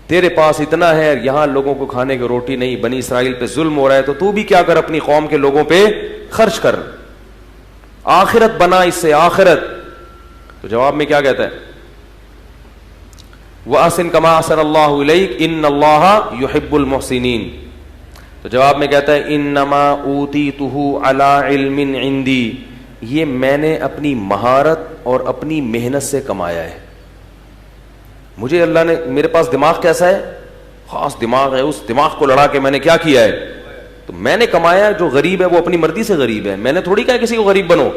تیرے پاس اتنا ہے, یہاں لوگوں کو کھانے کی روٹی نہیں, بنی اسرائیل پہ ظلم ہو رہا ہے, تو بھی کیا کر, اپنی قوم کے لوگوں پہ خرچ کر, آخرت بنا اس سے آخرت. تو جواب میں کیا کہتا ہے, وَأَحْسِن كَمَا أَحْسَنَ اللَّهُ إِلَيْكَ إِنَّ اللَّهَ يُحِبُّ الْمُحْسِنِينَ. تو جواب میں کہتا ہے انما اوتیتہ علی علم عندی, یہ میں نے اپنی مہارت اور اپنی محنت سے کمایا ہے. مجھے اللہ نے, میرے پاس دماغ کیسا ہے, خاص دماغ ہے, اس دماغ کو لڑا کے میں نے کیا کیا ہے, تو میں نے کمایا. جو غریب ہے وہ اپنی مرضی سے غریب ہے, میں نے تھوڑی کہا کسی کو غریب بنو.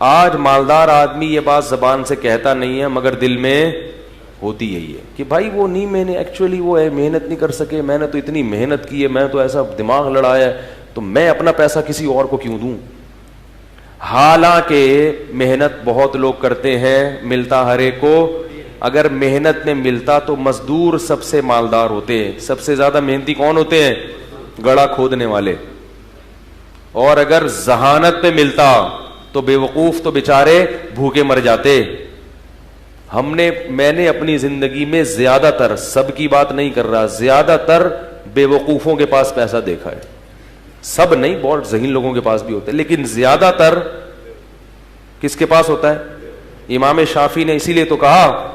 آج مالدار آدمی یہ بات زبان سے کہتا نہیں ہے مگر دل میں ہوتی یہی ہے کہ بھائی وہ نہیں, میں نے ایکچولی وہ ہے محنت نہیں کر سکے, میں نے تو اتنی محنت کی ہے, میں تو ایسا دماغ لڑایا ہے, تو میں اپنا پیسہ کسی اور کو کیوں دوں. حالانکہ محنت بہت لوگ کرتے ہیں, ملتا ہر ایک کو. اگر محنت میں ملتا تو مزدور سب سے مالدار ہوتے ہیں. سب سے زیادہ محنتی کون ہوتے ہیں, گڑھا کھودنے والے. اور اگر ذہانت پہ ملتا تو بے وقوف تو بیچارے بھوکے مر جاتے. میں نے اپنی زندگی میں زیادہ تر, سب کی بات نہیں کر رہا, زیادہ تر بے وقوفوں کے پاس پیسہ دیکھا ہے. سب نہیں, بہت ذہین لوگوں کے پاس بھی ہوتے ہیں, لیکن زیادہ تر کس کے پاس ہوتا ہے؟ امام شافعی نے اسی لیے تو کہا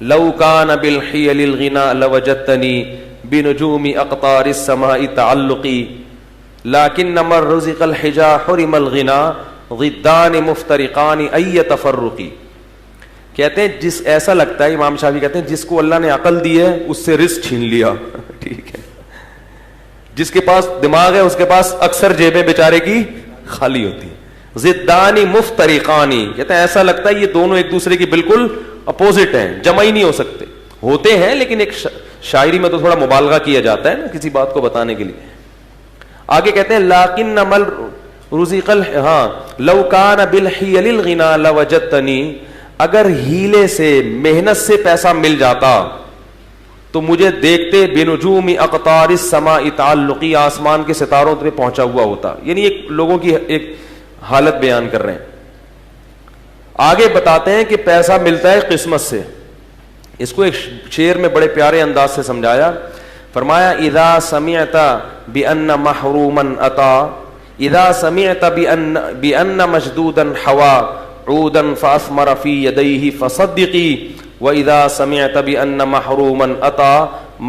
لو کان بالحیل الغنا لوجدتنی بنجوم اقطار السماء تعلقی لیکن من رزق الحجا حرم الغنا ضدان مفترقان ای تفرقی. کہتے ہیں جس ایسا لگتا ہے, امام شافعی کہتے ہیں جس کو اللہ نے عقل دی ہے اس سے رزق چھین لیا. ٹھیک ہے, جس کے پاس دماغ ہے اس کے پاس اکثر جیبیں بیچارے کی خالی ہوتی ہیں. ضدانی مفترقانی, کہتے ہیں ایسا لگتا ہے یہ دونوں ایک دوسرے کی بالکل اپوزٹ ہیں, جمع ہی نہیں ہو سکتے. ہوتے ہیں لیکن ایک شاعری میں تو تھوڑا مبالغہ کیا جاتا ہے نا کسی بات کو بتانے کے لیے. آگے کہتے ہیں لیکن مل رزق لو کان بالحیل الغنا لوجدتنی, اگر ہیلے سے محنت سے پیسہ مل جاتا تو مجھے دیکھتے بنجوم اقطار السماء تعلقی, آسمان کے ستاروں پہ پہنچا ہوا ہوتا. یعنی ایک لوگوں کی ایک حالت بیان کر رہے ہیں. آگے بتاتے ہیں کہ پیسہ ملتا ہے قسمت سے. اس کو ایک شعر میں بڑے پیارے انداز سے سمجھایا, فرمایا اذا سمعت بان محروما اتا اذا سمعت بان مشدودا حوا عودا فاثمر في يديه فصدقي واذا سمعت بان محروما اتا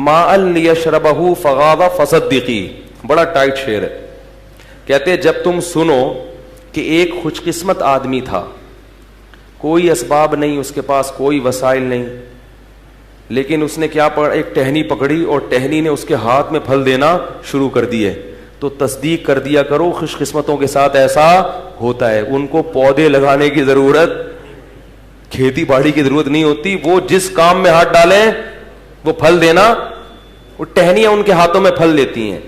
ماء ليشربه فغاض فصدقي. بڑا ٹائٹ شعر ہے. کہتے جب تم سنو کہ ایک خوش قسمت آدمی تھا, کوئی اسباب نہیں اس کے پاس, کوئی وسائل نہیں, لیکن اس نے کیا ایک ٹہنی پکڑی اور ٹہنی نے اس کے ہاتھ میں پھل دینا شروع کر دیے, تو تصدیق کر دیا کرو خوش قسمتوں کے ساتھ ایسا ہوتا ہے. ان کو پودے لگانے کی ضرورت, کھیتی باڑی کی ضرورت نہیں ہوتی, وہ جس کام میں ہاتھ ڈالیں وہ پھل دینا, وہ ٹہنیاں ان کے ہاتھوں میں پھل دیتی ہیں.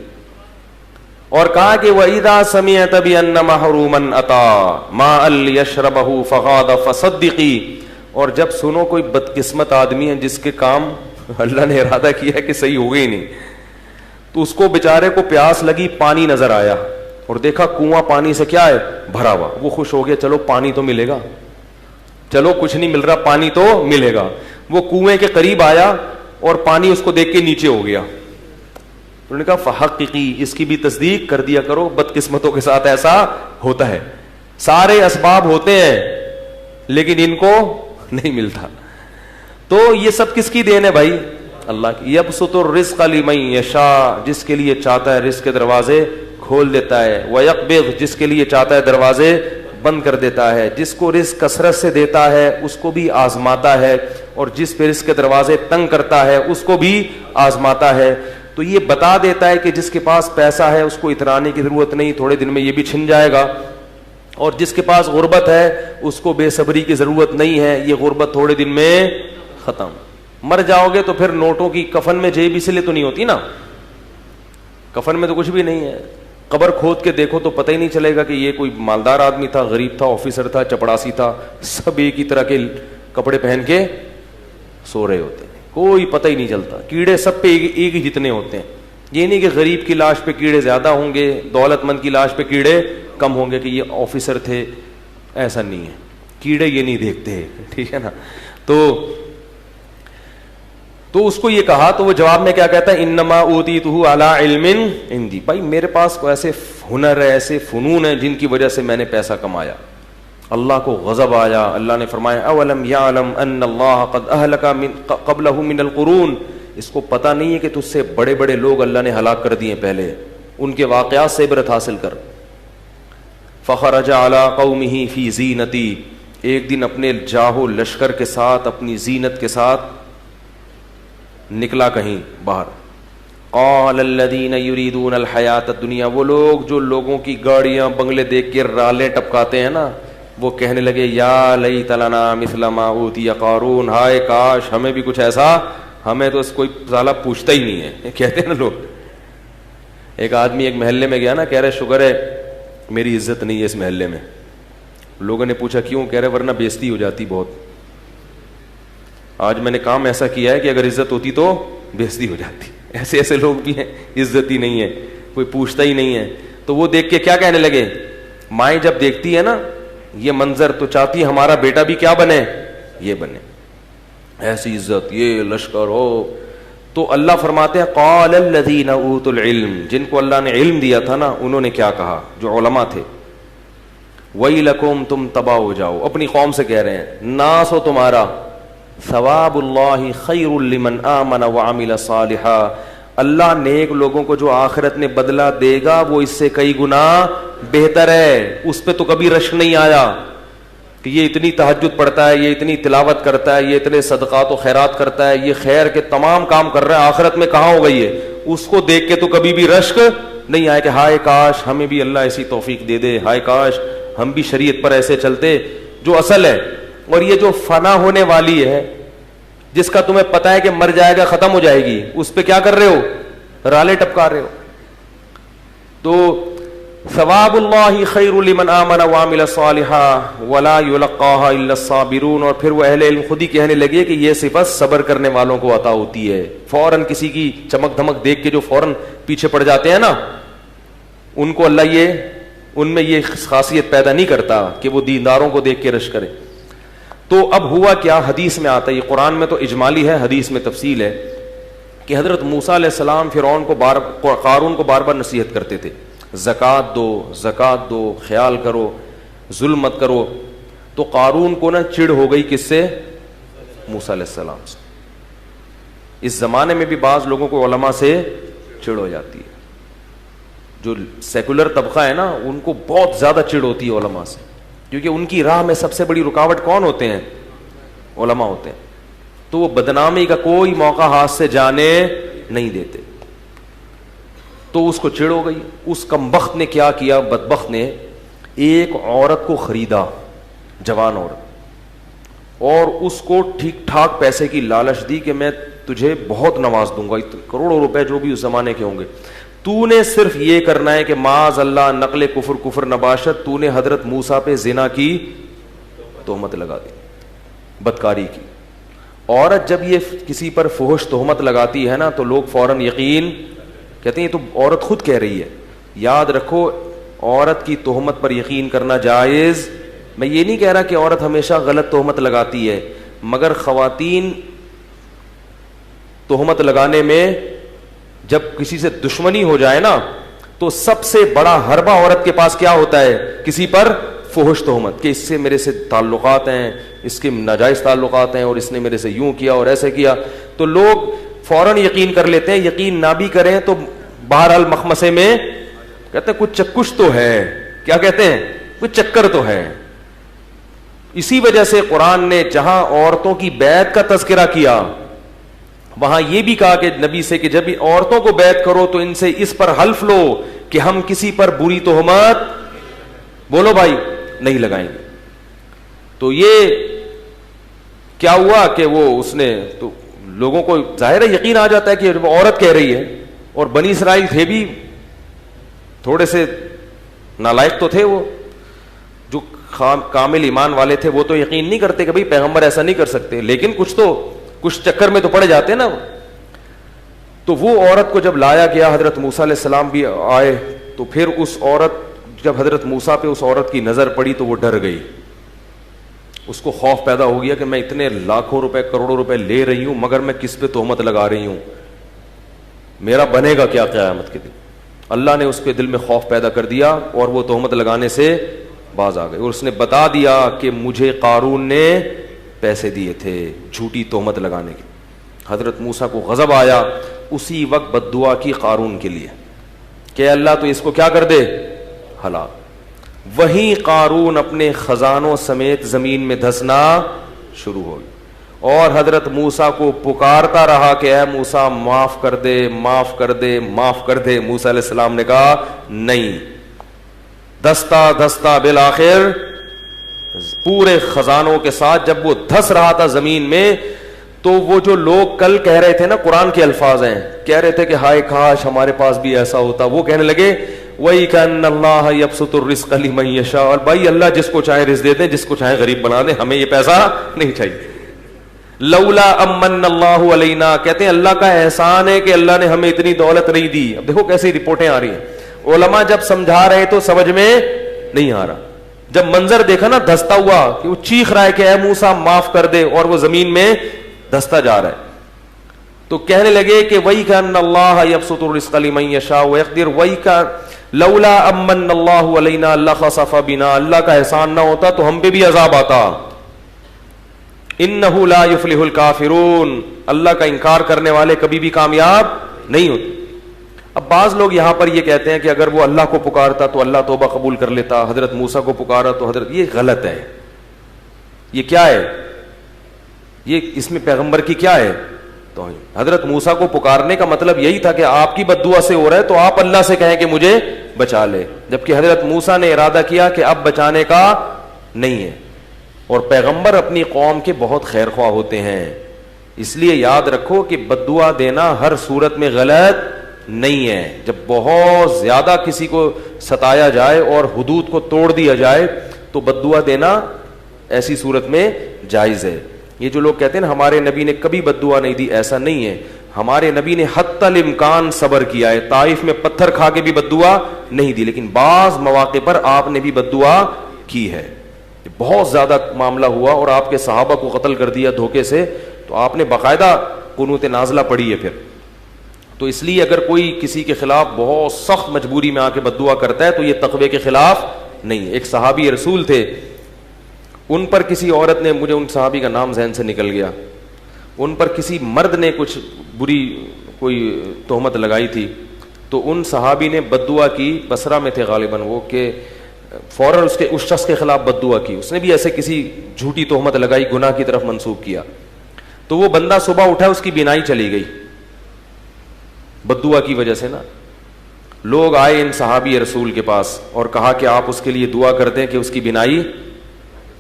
اور کہا کہ وَإِذَا سَمِعْتَ بِأَنَّ مَحْرُومًا أَتَى مَاءً لِيَشْرَبَهُ فَغَاضَ فَصَدِّقِي. اور جب سنو کوئی بدقسمت آدمی ہے جس کے کام اللہ نے ارادہ کیا ہے کہ صحیح ہو گئی نہیں, تو اس کو بیچارے کو پیاس لگی, پانی نظر آیا اور دیکھا کنواں پانی سے کیا ہے بھرا ہوا, وہ خوش ہو گیا, چلو پانی تو ملے گا, چلو کچھ نہیں مل رہا پانی تو ملے گا. وہ کنویں کے قریب آیا اور پانی اس کو دیکھ کے نیچے ہو گیا. انہوں نے کہا فحققی, اس کی بھی تصدیق کر دیا کرو, بدقسمتوں کے ساتھ ایسا ہوتا ہے. سارے اسباب ہوتے ہیں لیکن ان کو نہیں ملتا. تو یہ سب کس کی دین ہے بھائی؟ اللہ کی. یبسط الرزق لمن یشاء, جس کے لیے چاہتا ہے رزق کے دروازے کھول دیتا ہے. ویقبض, جس کے لیے چاہتا ہے دروازے بند کر دیتا ہے. جس کو رزق کثرت سے دیتا ہے اس کو بھی آزماتا ہے, اور جس پہ رزق کے دروازے تنگ کرتا ہے اس کو بھی آزماتا ہے. تو یہ بتا دیتا ہے کہ جس کے پاس پیسہ ہے اس کو اترانے کی ضرورت نہیں, تھوڑے دن میں یہ بھی چھن جائے گا. اور جس کے پاس غربت ہے اس کو بے صبری کی ضرورت نہیں ہے, یہ غربت تھوڑے دن میں ختم. مر جاؤ گے تو پھر نوٹوں کی کفن میں جیب اس لیے تو نہیں ہوتی نا, کفن میں تو کچھ بھی نہیں ہے. قبر کھود کے دیکھو تو پتہ ہی نہیں چلے گا کہ یہ کوئی مالدار آدمی تھا, غریب تھا, آفیسر تھا, چپڑاسی تھا, سب ایک ہی طرح کے کپڑے پہن کے سو رہے ہوتے ہیں, کوئی پتہ ہی نہیں چلتا. کیڑے سب پہ ایک ہی جتنے ہوتے ہیں. یہ نہیں کہ غریب کی لاش پہ کیڑے زیادہ ہوں گے, دولت مند کی لاش پہ کیڑے کم ہوں گے کہ یہ آفیسر تھے, ایسا نہیں ہے. کیڑے یہ نہیں دیکھتے, ٹھیک ہے نا. تو اس کو یہ کہا تو وہ جواب میں کیا کہتا ہے, انما اوتیتہ علی علم عندی. بھائی میرے پاس ایسے ہنر ہے, ایسے فنون ہیں جن کی وجہ سے میں نے پیسہ کمایا. اللہ کو غضب آیا, اللہ نے فرمایا اولم یعلم ان اللہ قد اہلک قبلہ من القرون, اس کو پتہ نہیں ہے کہ تجھ سے بڑے بڑے لوگ اللہ نے ہلاک کر دیے پہلے, ان کے واقعات سے عبرت حاصل کر. فخرج علی قومہ فی زینتی, ایک دن اپنے جاہو لشکر کے ساتھ, اپنی زینت کے ساتھ نکلا کہیں باہر. قال الذین یریدون الحیات الدنیا, وہ لوگ جو لوگوں کی گاڑیاں بنگلے دیکھ کے رالیں ٹپکاتے ہیں نا, وہ کہنے لگے یا لیت لنا مثل ما اوتی قارون, ہائے کاش ہمیں بھی کچھ ایسا, ہمیں تو کوئی سالہ پوچھتا ہی نہیں ہے, کہتے ہیں نا لوگ. ایک آدمی ایک محلے میں گیا نا, کہہ رہے شکر ہے میری عزت نہیں ہے اس محلے میں. لوگوں نے پوچھا کیوں؟ کہہ رہے ورنہ بےزتی ہو جاتی بہت. آج میں نے کام ایسا کیا ہے کہ اگر عزت ہوتی تو بےزتی ہو جاتی. ایسے ایسے لوگ بھی ہیں, عزت ہی نہیں ہے, کوئی پوچھتا ہی نہیں ہے. تو وہ دیکھ کے کیا کہنے لگے, مائیں جب دیکھتی ہے نا یہ منظر تو چاہتی ہے ہمارا بیٹا بھی کیا بنے, یہ بنے, ایسی عزت, یہ لشکر ہو. تو اللہ فرماتے ہیں قال الذین اوتوا العلم، جن کو اللہ نے علم دیا تھا نا، انہوں نے کیا کہا، جو علماء تھے، ویلکم، تم تباہ ہو جاؤ، اپنی قوم سے کہہ رہے ہیں، ناس ہو تمہارا، ثواب اللہ خیر لمن آمن وعمل صالحا، اللہ نیک لوگوں کو جو آخرت میں بدلہ دے گا وہ اس سے کئی گنا بہتر ہے. اس پہ تو کبھی رشک نہیں آیا کہ یہ اتنی تہجد پڑھتا ہے، یہ اتنی تلاوت کرتا ہے، یہ اتنے صدقات و خیرات کرتا ہے، یہ خیر کے تمام کام کر رہا ہے، آخرت میں کہاں ہو گئی ہے. اس کو دیکھ کے تو کبھی بھی رشک نہیں آیا کہ ہائے کاش ہمیں بھی اللہ ایسی توفیق دے دے، ہائے کاش ہم بھی شریعت پر ایسے چلتے. جو اصل ہے، اور یہ جو فنا ہونے والی ہے، جس کا تمہیں پتا ہے کہ مر جائے گا، ختم ہو جائے گی، اس پہ کیا کر رہے ہو، رالے ٹپکا رہے ہو. تو ثواب اللہ خیر لمن آمن وعمل صالحا ولا یلقاها الا الصابرون. اور پھر وہ اہل علم خود ہی کہنے لگے کہ یہ صفت صبر کرنے والوں کو عطا ہوتی ہے. فوراً کسی کی چمک دھمک دیکھ کے جو فوراً پیچھے پڑ جاتے ہیں نا، ان کو اللہ ان میں یہ خاصیت پیدا نہیں کرتا کہ وہ دینداروں کو دیکھ کے رش کرے. تو اب ہوا کیا، حدیث میں آتا ہے، یہ قرآن میں تو اجمالی ہے، حدیث میں تفصیل ہے کہ حضرت موسیٰ علیہ السلام فرعون کو قارون کو بار بار نصیحت کرتے تھے، زکوٰۃ دو، زکوٰۃ دو، خیال کرو، ظلم مت کرو. تو قارون کو نا چڑ ہو گئی کس سے، موسیٰ علیہ السلام سے. اس زمانے میں بھی بعض لوگوں کو علماء سے چڑ ہو جاتی ہے. جو سیکولر طبقہ ہے نا، ان کو بہت زیادہ چڑ ہوتی ہے علماء سے، کیونکہ ان کی راہ میں سب سے بڑی رکاوٹ کون ہوتے ہیں، علماء ہوتے ہیں. تو وہ بدنامی کا کوئی موقع ہاتھ سے جانے نہیں دیتے. تو اس کو چڑ ہو گئی. اس کمبخت نے کیا کیا، بدبخت نے ایک عورت کو خریدا، جوان عورت، اور اس کو ٹھیک ٹھاک پیسے کی لالچ دی کہ میں تجھے بہت نواز دوں گا، کروڑوں روپے جو بھی اس زمانے کے ہوں گے، تو نے صرف یہ کرنا ہے کہ معاذ اللہ نقل کفر نباشت، تو نے حضرت موسیٰ پہ زنا کی تہمت لگا دی، بدکاری کی. عورت جب یہ کسی پر فحش تہمت لگاتی ہے نا تو لوگ فوراً یقین کہتے ہیں یہ تو عورت خود کہہ رہی ہے. یاد رکھو، عورت کی تہمت پر یقین کرنا جائز. میں یہ نہیں کہہ رہا کہ عورت ہمیشہ غلط تہمت لگاتی ہے، مگر خواتین تہمت لگانے میں جب کسی سے دشمنی ہو جائے نا تو سب سے بڑا حربہ عورت کے پاس کیا ہوتا ہے، کسی پر فحش تہمت، کہ اس سے میرے سے تعلقات ہیں، اس کے ناجائز تعلقات ہیں، اور اس نے میرے سے یوں کیا اور ایسے کیا. تو لوگ فوراً یقین کر لیتے ہیں. یقین نہ بھی کریں تو بہرحال مخمسے میں کہتے ہیں کچھ چکش تو ہے. کیا کہتے ہیں، کچھ چکر تو ہے. اسی وجہ سے قرآن نے جہاں عورتوں کی بیعت کا تذکرہ کیا، وہاں یہ بھی کہا کہ نبی سے کہ جب عورتوں کو بیعت کرو تو ان سے اس پر حلف لو کہ ہم کسی پر بری تہمت، بولو بھائی، نہیں لگائیں گے. تو یہ کیا ہوا کہ وہ اس نے تو لوگوں کو ظاہر ہے یقین آ جاتا ہے کہ وہ عورت کہہ رہی ہے. اور بنی اسرائیل تھے بھی تھوڑے سے نالائق تو تھے، وہ جو کامل ایمان والے تھے وہ تو یقین نہیں کرتے کہ بھئی پیغمبر ایسا نہیں کر سکتے، لیکن کچھ چکر میں تو پڑ جاتے نا. تو وہ عورت کو جب لایا گیا، حضرت موسیٰ علیہ السلام بھی آئے، تو پھر اس عورت، جب حضرت موسیٰ پہ اس عورت کی نظر پڑی تو وہ ڈر گئی. اس کو خوف پیدا ہو گیا کہ میں اتنے لاکھوں روپے، کروڑوں روپے لے رہی ہوں، مگر میں کس پہ تہمت لگا رہی ہوں، میرا بنے گا کیا قیامت کے دن. اللہ نے اس کے دل میں خوف پیدا کر دیا اور وہ تہمت لگانے سے باز آ گئے. اور اس نے بتا دیا کہ مجھے قارون نے پیسے دیے تھے جھوٹی تہمت لگانے کے. حضرت موسیٰ کو غضب آیا، اسی وقت بد دعا کی قارون کے لیے کہ اللہ تو اس کو کیا کر دے، ہلاک. وہیں قارون اپنے خزانوں سمیت زمین میں دھسنا شروع ہو گیا، اور حضرت موسیٰ کو پکارتا رہا کہ اے موسیٰ معاف کر دے، معاف کر دے، معاف کر دے. موسیٰ علیہ السلام نے کہا نہیں. دھستا دھستا بالآخر پورے خزانوں کے ساتھ جب وہ دھس رہا تھا زمین میں، تو وہ جو لوگ کل کہہ رہے تھے نا، قرآن کے الفاظ ہیں، کہہ رہے تھے کہ ہائے کاش ہمارے پاس بھی ایسا ہوتا، وہ کہنے لگے وہی کأن اللہ یبسط الرزق لمن یشاء، اور بھائی اللہ جس کو چاہے رزق دے دیں، جس کو چاہے غریب بنا دیں، ہمیں یہ پیسہ نہیں چاہیے. لولا امن اللہ علینا، کہتے ہیں اللہ کا احسان ہے کہ اللہ نے ہمیں اتنی دولت نہیں دی. اب دیکھو کیسی رپورٹیں آ رہی ہیں. علماء جب سمجھا رہے تو سمجھ میں نہیں آ رہا، جب منظر دیکھا نا دھستا ہوا کہ وہ چیخ رہا ہے کہ اے موسیٰ معاف کر دے، اور وہ زمین میں دھستا جا رہا ہے. تو کہنے لگے کہ وہی کا ان اللہ یبسط الرزق لمن یشاء ویقدر، وہی کا لولا امن اللہ علینا لخسف بنا، اللہ کا احسان نہ ہوتا تو ہم پہ بھی عذاب آتا. انہ لا یفلح الکافرون، اللہ کا انکار کرنے والے کبھی بھی کامیاب نہیں ہوتے. اب بعض لوگ یہاں پر یہ کہتے ہیں کہ اگر وہ اللہ کو پکارتا تو اللہ توبہ قبول کر لیتا، حضرت موسیٰ کو پکارا تو حضرت، یہ غلط ہے. یہ کیا ہے؟ یہ اس میں پیغمبر کی کیا ہے؟ تو حضرت موسیٰ کو پکارنے کا مطلب یہی تھا کہ آپ کی بد دعا سے ہو رہا ہے تو آپ اللہ سے کہیں کہ مجھے بچا لے، جبکہ حضرت موسیٰ نے ارادہ کیا کہ اب بچانے کا نہیں ہے. اور پیغمبر اپنی قوم کے بہت خیر خواہ ہوتے ہیں، اس لیے یاد رکھو کہ بد دعا دینا ہر صورت میں غلط نہیں ہے. جب بہت زیادہ کسی کو ستایا جائے اور حدود کو توڑ دیا جائے تو بد دعا دینا ایسی صورت میں جائز ہے. یہ جو لوگ کہتے ہیں نا ہمارے نبی نے کبھی بد دعا نہیں دی، ایسا نہیں ہے. ہمارے نبی نے حتی الامکان صبر کیا ہے، طائف میں پتھر کھا کے بھی بد دعا نہیں دی، لیکن بعض مواقع پر آپ نے بھی بد دعا کی ہے. بہت زیادہ معاملہ ہوا اور آپ کے صحابہ کو قتل کر دیا دھوکے سے، تو آپ نے باقاعدہ قنوت نازلہ پڑھی ہے پھر. تو اس لیے اگر کوئی کسی کے خلاف بہت سخت مجبوری میں آ کے بد دعا کرتا ہے تو یہ تقوی کے خلاف نہیں ہے. ایک صحابی رسول تھے، ان پر کسی عورت نے، مجھے ان صحابی کا نام ذہن سے نکل گیا، ان پر کسی مرد نے کچھ بری کوئی تہمت لگائی تھی، تو ان صحابی نے بد دعا کی. بصرہ میں تھے غالباً وہ، کہ فوراً اس شخص کے خلاف بد دعا کی. اس نے بھی ایسے کسی جھوٹی تہمت لگائی، گناہ کی طرف منسوب کیا. تو وہ بندہ صبح اٹھا، اس کی بینائی چلی گئی بد دعا کی وجہ سے نا. لوگ آئے ان صحابی رسول کے پاس اور کہا کہ آپ اس کے لیے دعا کر دیں کہ اس کی بینائی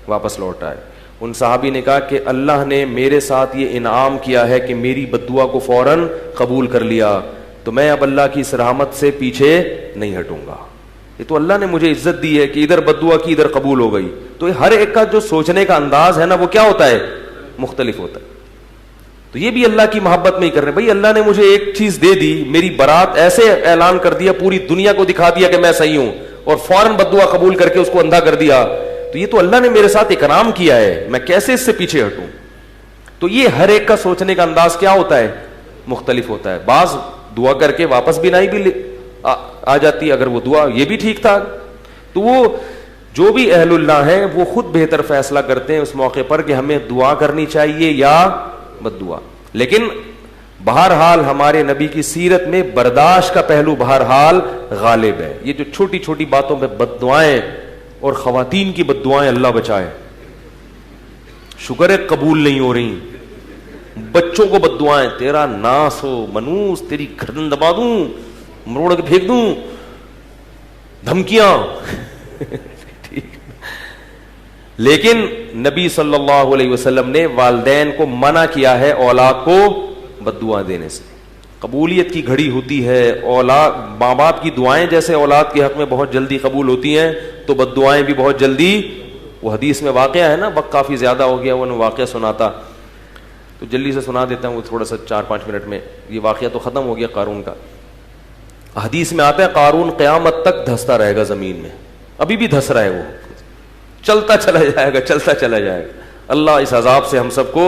واپس لوٹ آئے. ان صحابی نے کہا کہ اللہ نے میرے ساتھ یہ انعام کیا ہے کہ میری بد دعا کو فوراً قبول کر لیا، تو میں اب اللہ کی اس رحمت سے پیچھے نہیں ہٹوں گا. یہ تو اللہ نے مجھے عزت دی ہے کہ ادھر بد دعا کی ادھر قبول ہو گئی. تو ہر ایک کا جو سوچنے کا انداز ہے نا وہ کیا ہوتا ہے؟ مختلف ہوتا ہے. تو یہ بھی اللہ کی محبت میں ہی کر رہے ہیں. بھائی اللہ نے مجھے ایک چیز دے دی، میری برات ایسے اعلان کر دیا، پوری دنیا کو دکھا دیا کہ میں صحیح ہوں، اور فوراً بد دعا قبول کر کے اس کو اندھا کر دیا. تو یہ تو اللہ نے میرے ساتھ اکرام کیا ہے، میں کیسے اس سے پیچھے ہٹوں؟ تو یہ ہر ایک کا سوچنے کا انداز کیا ہوتا ہے؟ مختلف ہوتا ہے. بعض دعا کر کے واپس بھی نہیں آ جاتی، اگر وہ دعا یہ بھی ٹھیک تھا. تو وہ جو بھی اہل اللہ ہیں وہ خود بہتر فیصلہ کرتے ہیں اس موقع پر کہ ہمیں دعا کرنی چاہیے یا بد دعا. لیکن بہرحال ہمارے نبی کی سیرت میں برداشت کا پہلو بہرحال غالب ہے. یہ جو چھوٹی چھوٹی باتوں پہ بد دعائیں اور خواتین کی بد دعائیں، اللہ بچائے، شکر ہے قبول نہیں ہو رہی. بچوں کو بد دعائیں، تیرا ناس ہو منوس، تیری گردن دبا دوں، مروڑ کے پھینک دوں، دھمکیاں. لیکن نبی صلی اللہ علیہ وسلم نے والدین کو منع کیا ہے اولاد کو بد دعا دینے سے. قبولیت کی گھڑی ہوتی ہے، اولاد، ماں باپ کی دعائیں جیسے اولاد کے حق میں بہت جلدی قبول ہوتی ہیں تو بد دعائیں بھی بہت جلدی. وہ حدیث میں واقعہ ہے نا، وقت کافی زیادہ ہو گیا، وہ واقعہ سناتا تو جلدی سے سنا دیتا ہوں، وہ تھوڑا سا 4-5 منٹ میں. یہ واقعہ تو ختم ہو گیا قارون کا. حدیث میں آتا ہے قارون قیامت تک دھستا رہے گا زمین میں، ابھی بھی دھس رہا ہے، وہ چلتا چلا جائے گا، چلتا چلا جائے گا. اللہ اس عذاب سے ہم سب کو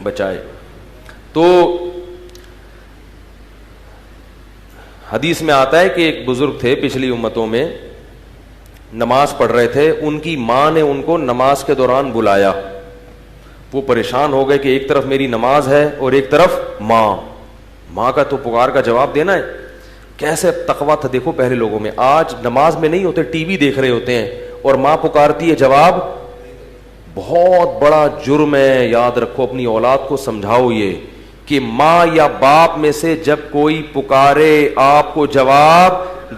بچائے. تو حدیث میں آتا ہے کہ ایک بزرگ تھے پچھلی امتوں میں، نماز پڑھ رہے تھے، ان کی ماں نے ان کو نماز کے دوران بلایا. وہ پریشان ہو گئے کہ ایک طرف میری نماز ہے اور ایک طرف ماں کا تو پکار کا جواب دینا ہے. کیسے تقویٰ تھا دیکھو پہلے لوگوں میں. آج نماز میں نہیں ہوتے، ٹی وی دیکھ رہے ہوتے ہیں اور ماں پکارتی ہے، جواب. بہت بڑا جرم ہے. یاد رکھو، اپنی اولاد کو سمجھاؤ یہ کہ ماں یا باپ میں سے جب کوئی پکارے آپ کو جواب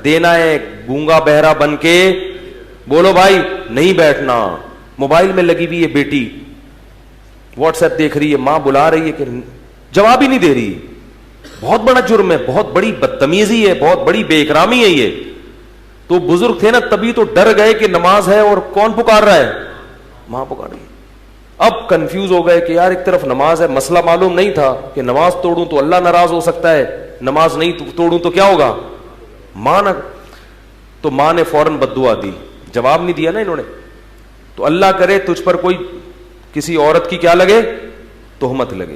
دینا ہے. گونگا بہرا بن کے بولو بھائی، نہیں بیٹھنا. موبائل میں لگی ہوئی ہے بیٹی، واٹس ایپ دیکھ رہی ہے، ماں بلا رہی ہے کہ جواب ہی نہیں دے رہی. بہت بڑا جرم ہے، بہت بڑی بدتمیزی ہے، بہت بڑی بے اکرامی ہے یہ. تو بزرگ تھے نا، تبھی تو ڈر گئے کہ نماز ہے اور کون پکار رہا ہے؟ ماں پکار رہی ہے. اب کنفیوز ہو گئے کہ یار ایک طرف نماز ہے. مسئلہ معلوم نہیں تھا کہ نماز توڑوں تو اللہ ناراض ہو سکتا ہے، نماز نہیں توڑوں تو کیا ہوگا؟ ماں نہ. تو ماں نے فوراً بد دعا دی، جواب نہیں دیا نا انہوں نے. تو اللہ کرے تجھ پر کوئی کسی عورت کی کیا لگے؟ تہمت لگے.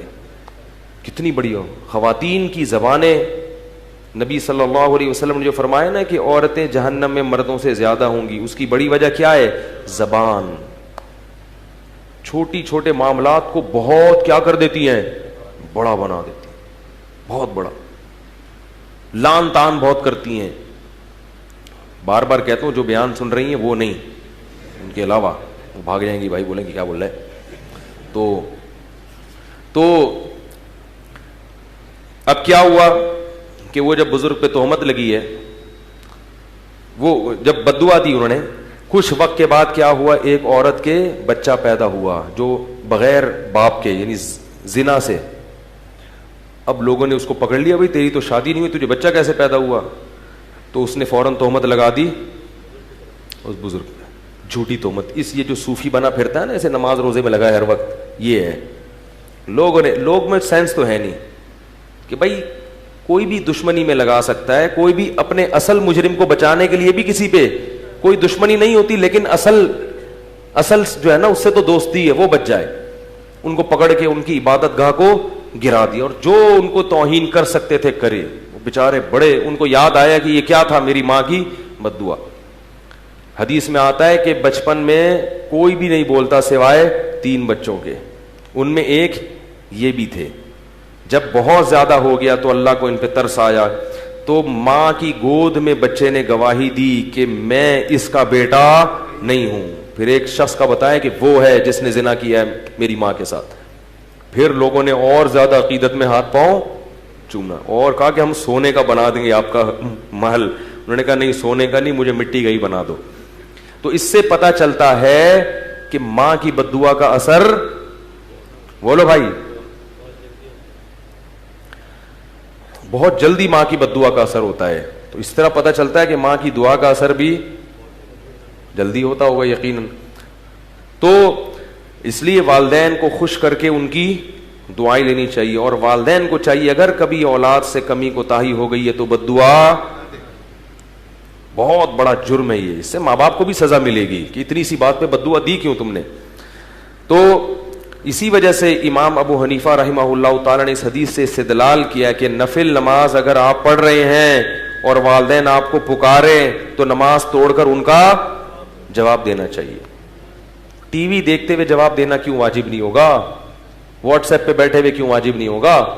کتنی بڑی ہو خواتین کی زبانیں. نبی صلی اللہ علیہ وسلم نے جو فرمایا نا کہ عورتیں جہنم میں مردوں سے زیادہ ہوں گی, اس کی بڑی وجہ کیا ہے؟ زبان. چھوٹی چھوٹے معاملات کو بہت کیا کر دیتی ہیں؟ بڑا بنا دیتی ہیں, بہت بڑا. لان تان بہت کرتی ہیں. بار بار کہتا ہوں جو بیان سن رہی ہیں وہ نہیں, ان کے علاوہ وہ بھاگ جائیں گی, بھائی بولیں گے کیا بول رہے ہیں. تو اب کیا ہوا کہ وہ جب بزرگ پہ تہمت لگی ہے, وہ جب بددعا دی انہوں نے, کچھ وقت کے بعد کیا ہوا, ایک عورت کے بچہ پیدا ہوا جو بغیر باپ کے یعنی زنا سے. اب لوگوں نے اس کو پکڑ لیا, بھائی تیری تو شادی نہیں ہوئی, تجھے بچہ کیسے پیدا ہوا؟ تو اس نے فوراً تہمت لگا دی اس بزرگ پہ, جھوٹی تہمت. یہ جو صوفی بنا پھرتا ہے نا, ایسے نماز روزے میں لگا ہے ہر وقت, یہ ہے. لوگ میں سینس تو ہے نہیں کہ بھائی کوئی بھی دشمنی میں لگا سکتا ہے, کوئی بھی اپنے اصل مجرم کو بچانے کے لیے بھی کسی پہ کوئی دشمنی نہیں ہوتی, لیکن اصل جو ہے نا اس سے تو دوستی ہے, وہ بچ جائے. ان کو پکڑ کے ان کی عبادت گاہ کو گرا دیا, اور جو ان کو توہین کر سکتے تھے کرے. وہ بیچارے بڑے, ان کو یاد آیا کہ یہ کیا تھا, میری ماں کی بددعا. حدیث میں آتا ہے کہ بچپن میں کوئی بھی نہیں بولتا سوائے 3 بچوں کے, ان میں ایک یہ بھی تھے. جب بہت زیادہ ہو گیا تو اللہ کو ان پہ ترس آیا, تو ماں کی گود میں بچے نے گواہی دی کہ میں اس کا بیٹا نہیں ہوں. پھر ایک شخص کا بتایا کہ وہ ہے جس نے زنا کیا ہے میری ماں کے ساتھ. پھر لوگوں نے اور زیادہ عقیدت میں ہاتھ پاؤں چوما اور کہا کہ ہم سونے کا بنا دیں گے آپ کا محل. انہوں نے کہا نہیں, سونے کا نہیں, مجھے مٹی کا ہی بنا دو. تو اس سے پتا چلتا ہے کہ ماں کی بددعا کا اثر, بولو بھائی, بہت جلدی ماں کی بددعا کا اثر ہوتا ہے. تو اس طرح پتا چلتا ہے کہ ماں کی دعا کا اثر بھی جلدی ہوتا ہوگا یقیناً. تو اس لیے والدین کو خوش کر کے ان کی دعائیں لینی چاہیے, اور والدین کو چاہیے اگر کبھی اولاد سے کمی کوتاہی ہو گئی ہے تو بددعا بہت بڑا جرم ہے یہ, اس سے ماں باپ کو بھی سزا ملے گی کہ اتنی سی بات پہ بددعا دی کیوں تم نے. تو اسی وجہ سے امام ابو حنیفہ رحمہ اللہ تعالی نے اس حدیث سے استدلال کیا کہ نفل نماز اگر آپ پڑھ رہے ہیں اور والدین آپ کو پکارے تو نماز توڑ کر ان کا جواب دینا چاہیے. ٹی وی دیکھتے ہوئے جواب دینا کیوں واجب نہیں ہوگا؟ واٹس ایپ پہ بیٹھے ہوئے کیوں واجب نہیں ہوگا؟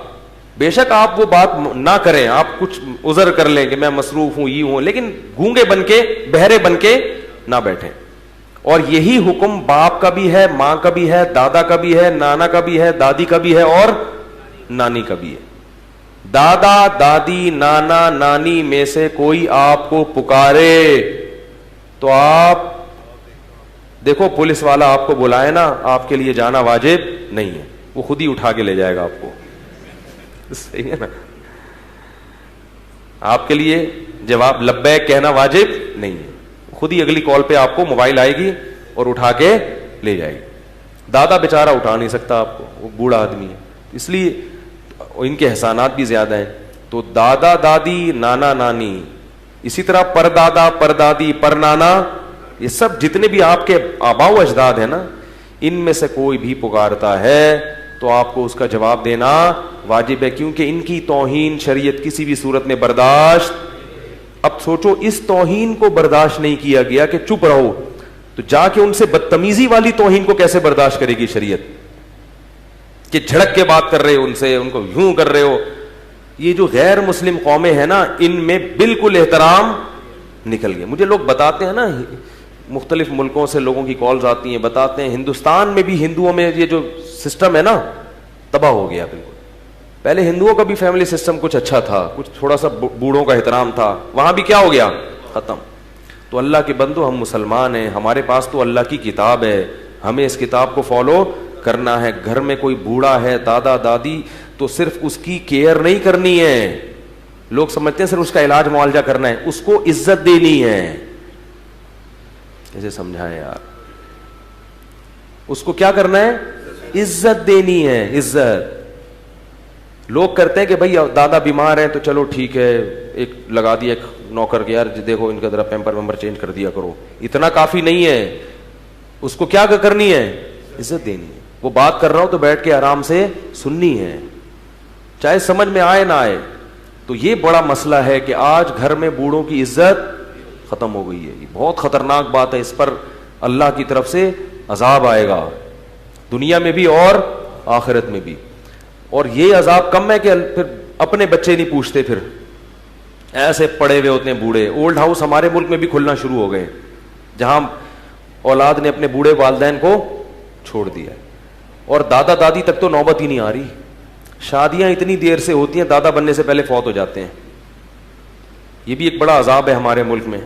بے شک آپ وہ بات نہ کریں, آپ کچھ عذر کر لیں کہ میں مصروف ہوں, یہ ہوں, لیکن گونگے بن کے بہرے بن کے نہ بیٹھیں. اور یہی حکم باپ کا بھی ہے, ماں کا بھی ہے, دادا کا بھی ہے, نانا کا بھی ہے, دادی کا بھی ہے اور نانی کا بھی ہے. دادا دادی نانا نانی میں سے کوئی آپ کو پکارے تو آپ دیکھو, پولیس والا آپ کو بلائے نا, آپ کے لیے جانا واجب نہیں ہے, وہ خود ہی اٹھا کے لے جائے گا آپ کو. صحیح ہے نا؟ آپ کے لیے جواب لبیک کہنا واجب نہیں ہے, خود ہی اگلی کال پہ آپ کو موبائل آئے گی اور اٹھا کے لے جائے گی. دادا بیچارہ اٹھا نہیں سکتا آپ کو, وہ بوڑھا آدمی ہے, اس لیے ان کے احسانات بھی زیادہ ہیں. تو دادا دادی نانا نانی, اسی طرح پر دادا پر دادی پر نانا, یہ سب جتنے بھی آپ کے آباء و اجداد ہیں نا, ان میں سے کوئی بھی پکارتا ہے تو آپ کو اس کا جواب دینا واجب ہے, کیونکہ ان کی توہین شریعت کسی بھی صورت میں برداشت. اب سوچو, اس توہین کو برداشت نہیں کیا گیا کہ چپ رہو, تو جا کے ان سے بدتمیزی والی توہین کو کیسے برداشت کرے گی شریعت, کہ جھڑک کے بات کر رہے ہو ان سے, ان کو یوں کر رہے ہو. یہ جو غیر مسلم قومیں ہیں نا, ان میں بالکل احترام نکل گیا. مجھے لوگ بتاتے ہیں نا, مختلف ملکوں سے لوگوں کی کالز آتی ہیں, بتاتے ہیں ہندوستان میں بھی ہندوؤں میں یہ جو سسٹم ہے نا تباہ ہو گیا بالکل. پہلے ہندوؤں کا بھی فیملی سسٹم کچھ اچھا تھا, کچھ تھوڑا سا بوڑھوں کا احترام تھا, وہاں بھی کیا ہو گیا, ختم. تو اللہ کے بندو, ہم مسلمان ہیں, ہمارے پاس تو اللہ کی کتاب ہے, ہمیں اس کتاب کو فالو کرنا ہے. گھر میں کوئی بوڑھا ہے, دادا دادی, تو صرف اس کی کیئر نہیں کرنی ہے. لوگ سمجھتے ہیں صرف اس کا علاج معالجہ کرنا ہے, اس کو عزت دینی ہے. ایسے سمجھائیں یار, اس کو کیا کرنا ہے, عزت دینی ہے, عزت. لوگ کرتے ہیں کہ بھائی دادا بیمار ہیں تو چلو ٹھیک ہے, ایک لگا دیا ایک نوکر کے, یار دیکھو ان کا ذرا پیمپر ویمپر چینج کر دیا کرو. اتنا کافی نہیں ہے, اس کو کیا کرنی ہے, عزت دینی ہے. وہ بات کر رہا ہوں تو بیٹھ کے آرام سے سننی ہے, چاہے سمجھ میں آئے نہ آئے. تو یہ بڑا مسئلہ ہے کہ آج گھر میں بوڑھوں کی عزت ختم ہو گئی ہے. یہ بہت خطرناک بات ہے. اس پر اللہ کی طرف سے عذاب آئے گا, دنیا میں بھی اور آخرت میں بھی. اور یہ عذاب کم ہے کہ پھر اپنے بچے نہیں پوچھتے, پھر ایسے پڑے ہوئے ہوتے ہیں بوڑھے. اولڈ ہاؤس ہمارے ملک میں بھی کھلنا شروع ہو گئے, جہاں اولاد نے اپنے بوڑھے والدین کو چھوڑ دیا, اور دادا دادی تک تو نوبت ہی نہیں آ رہی. شادیاں اتنی دیر سے ہوتی ہیں, دادا بننے سے پہلے فوت ہو جاتے ہیں. یہ بھی ایک بڑا عذاب ہے ہمارے ملک میں.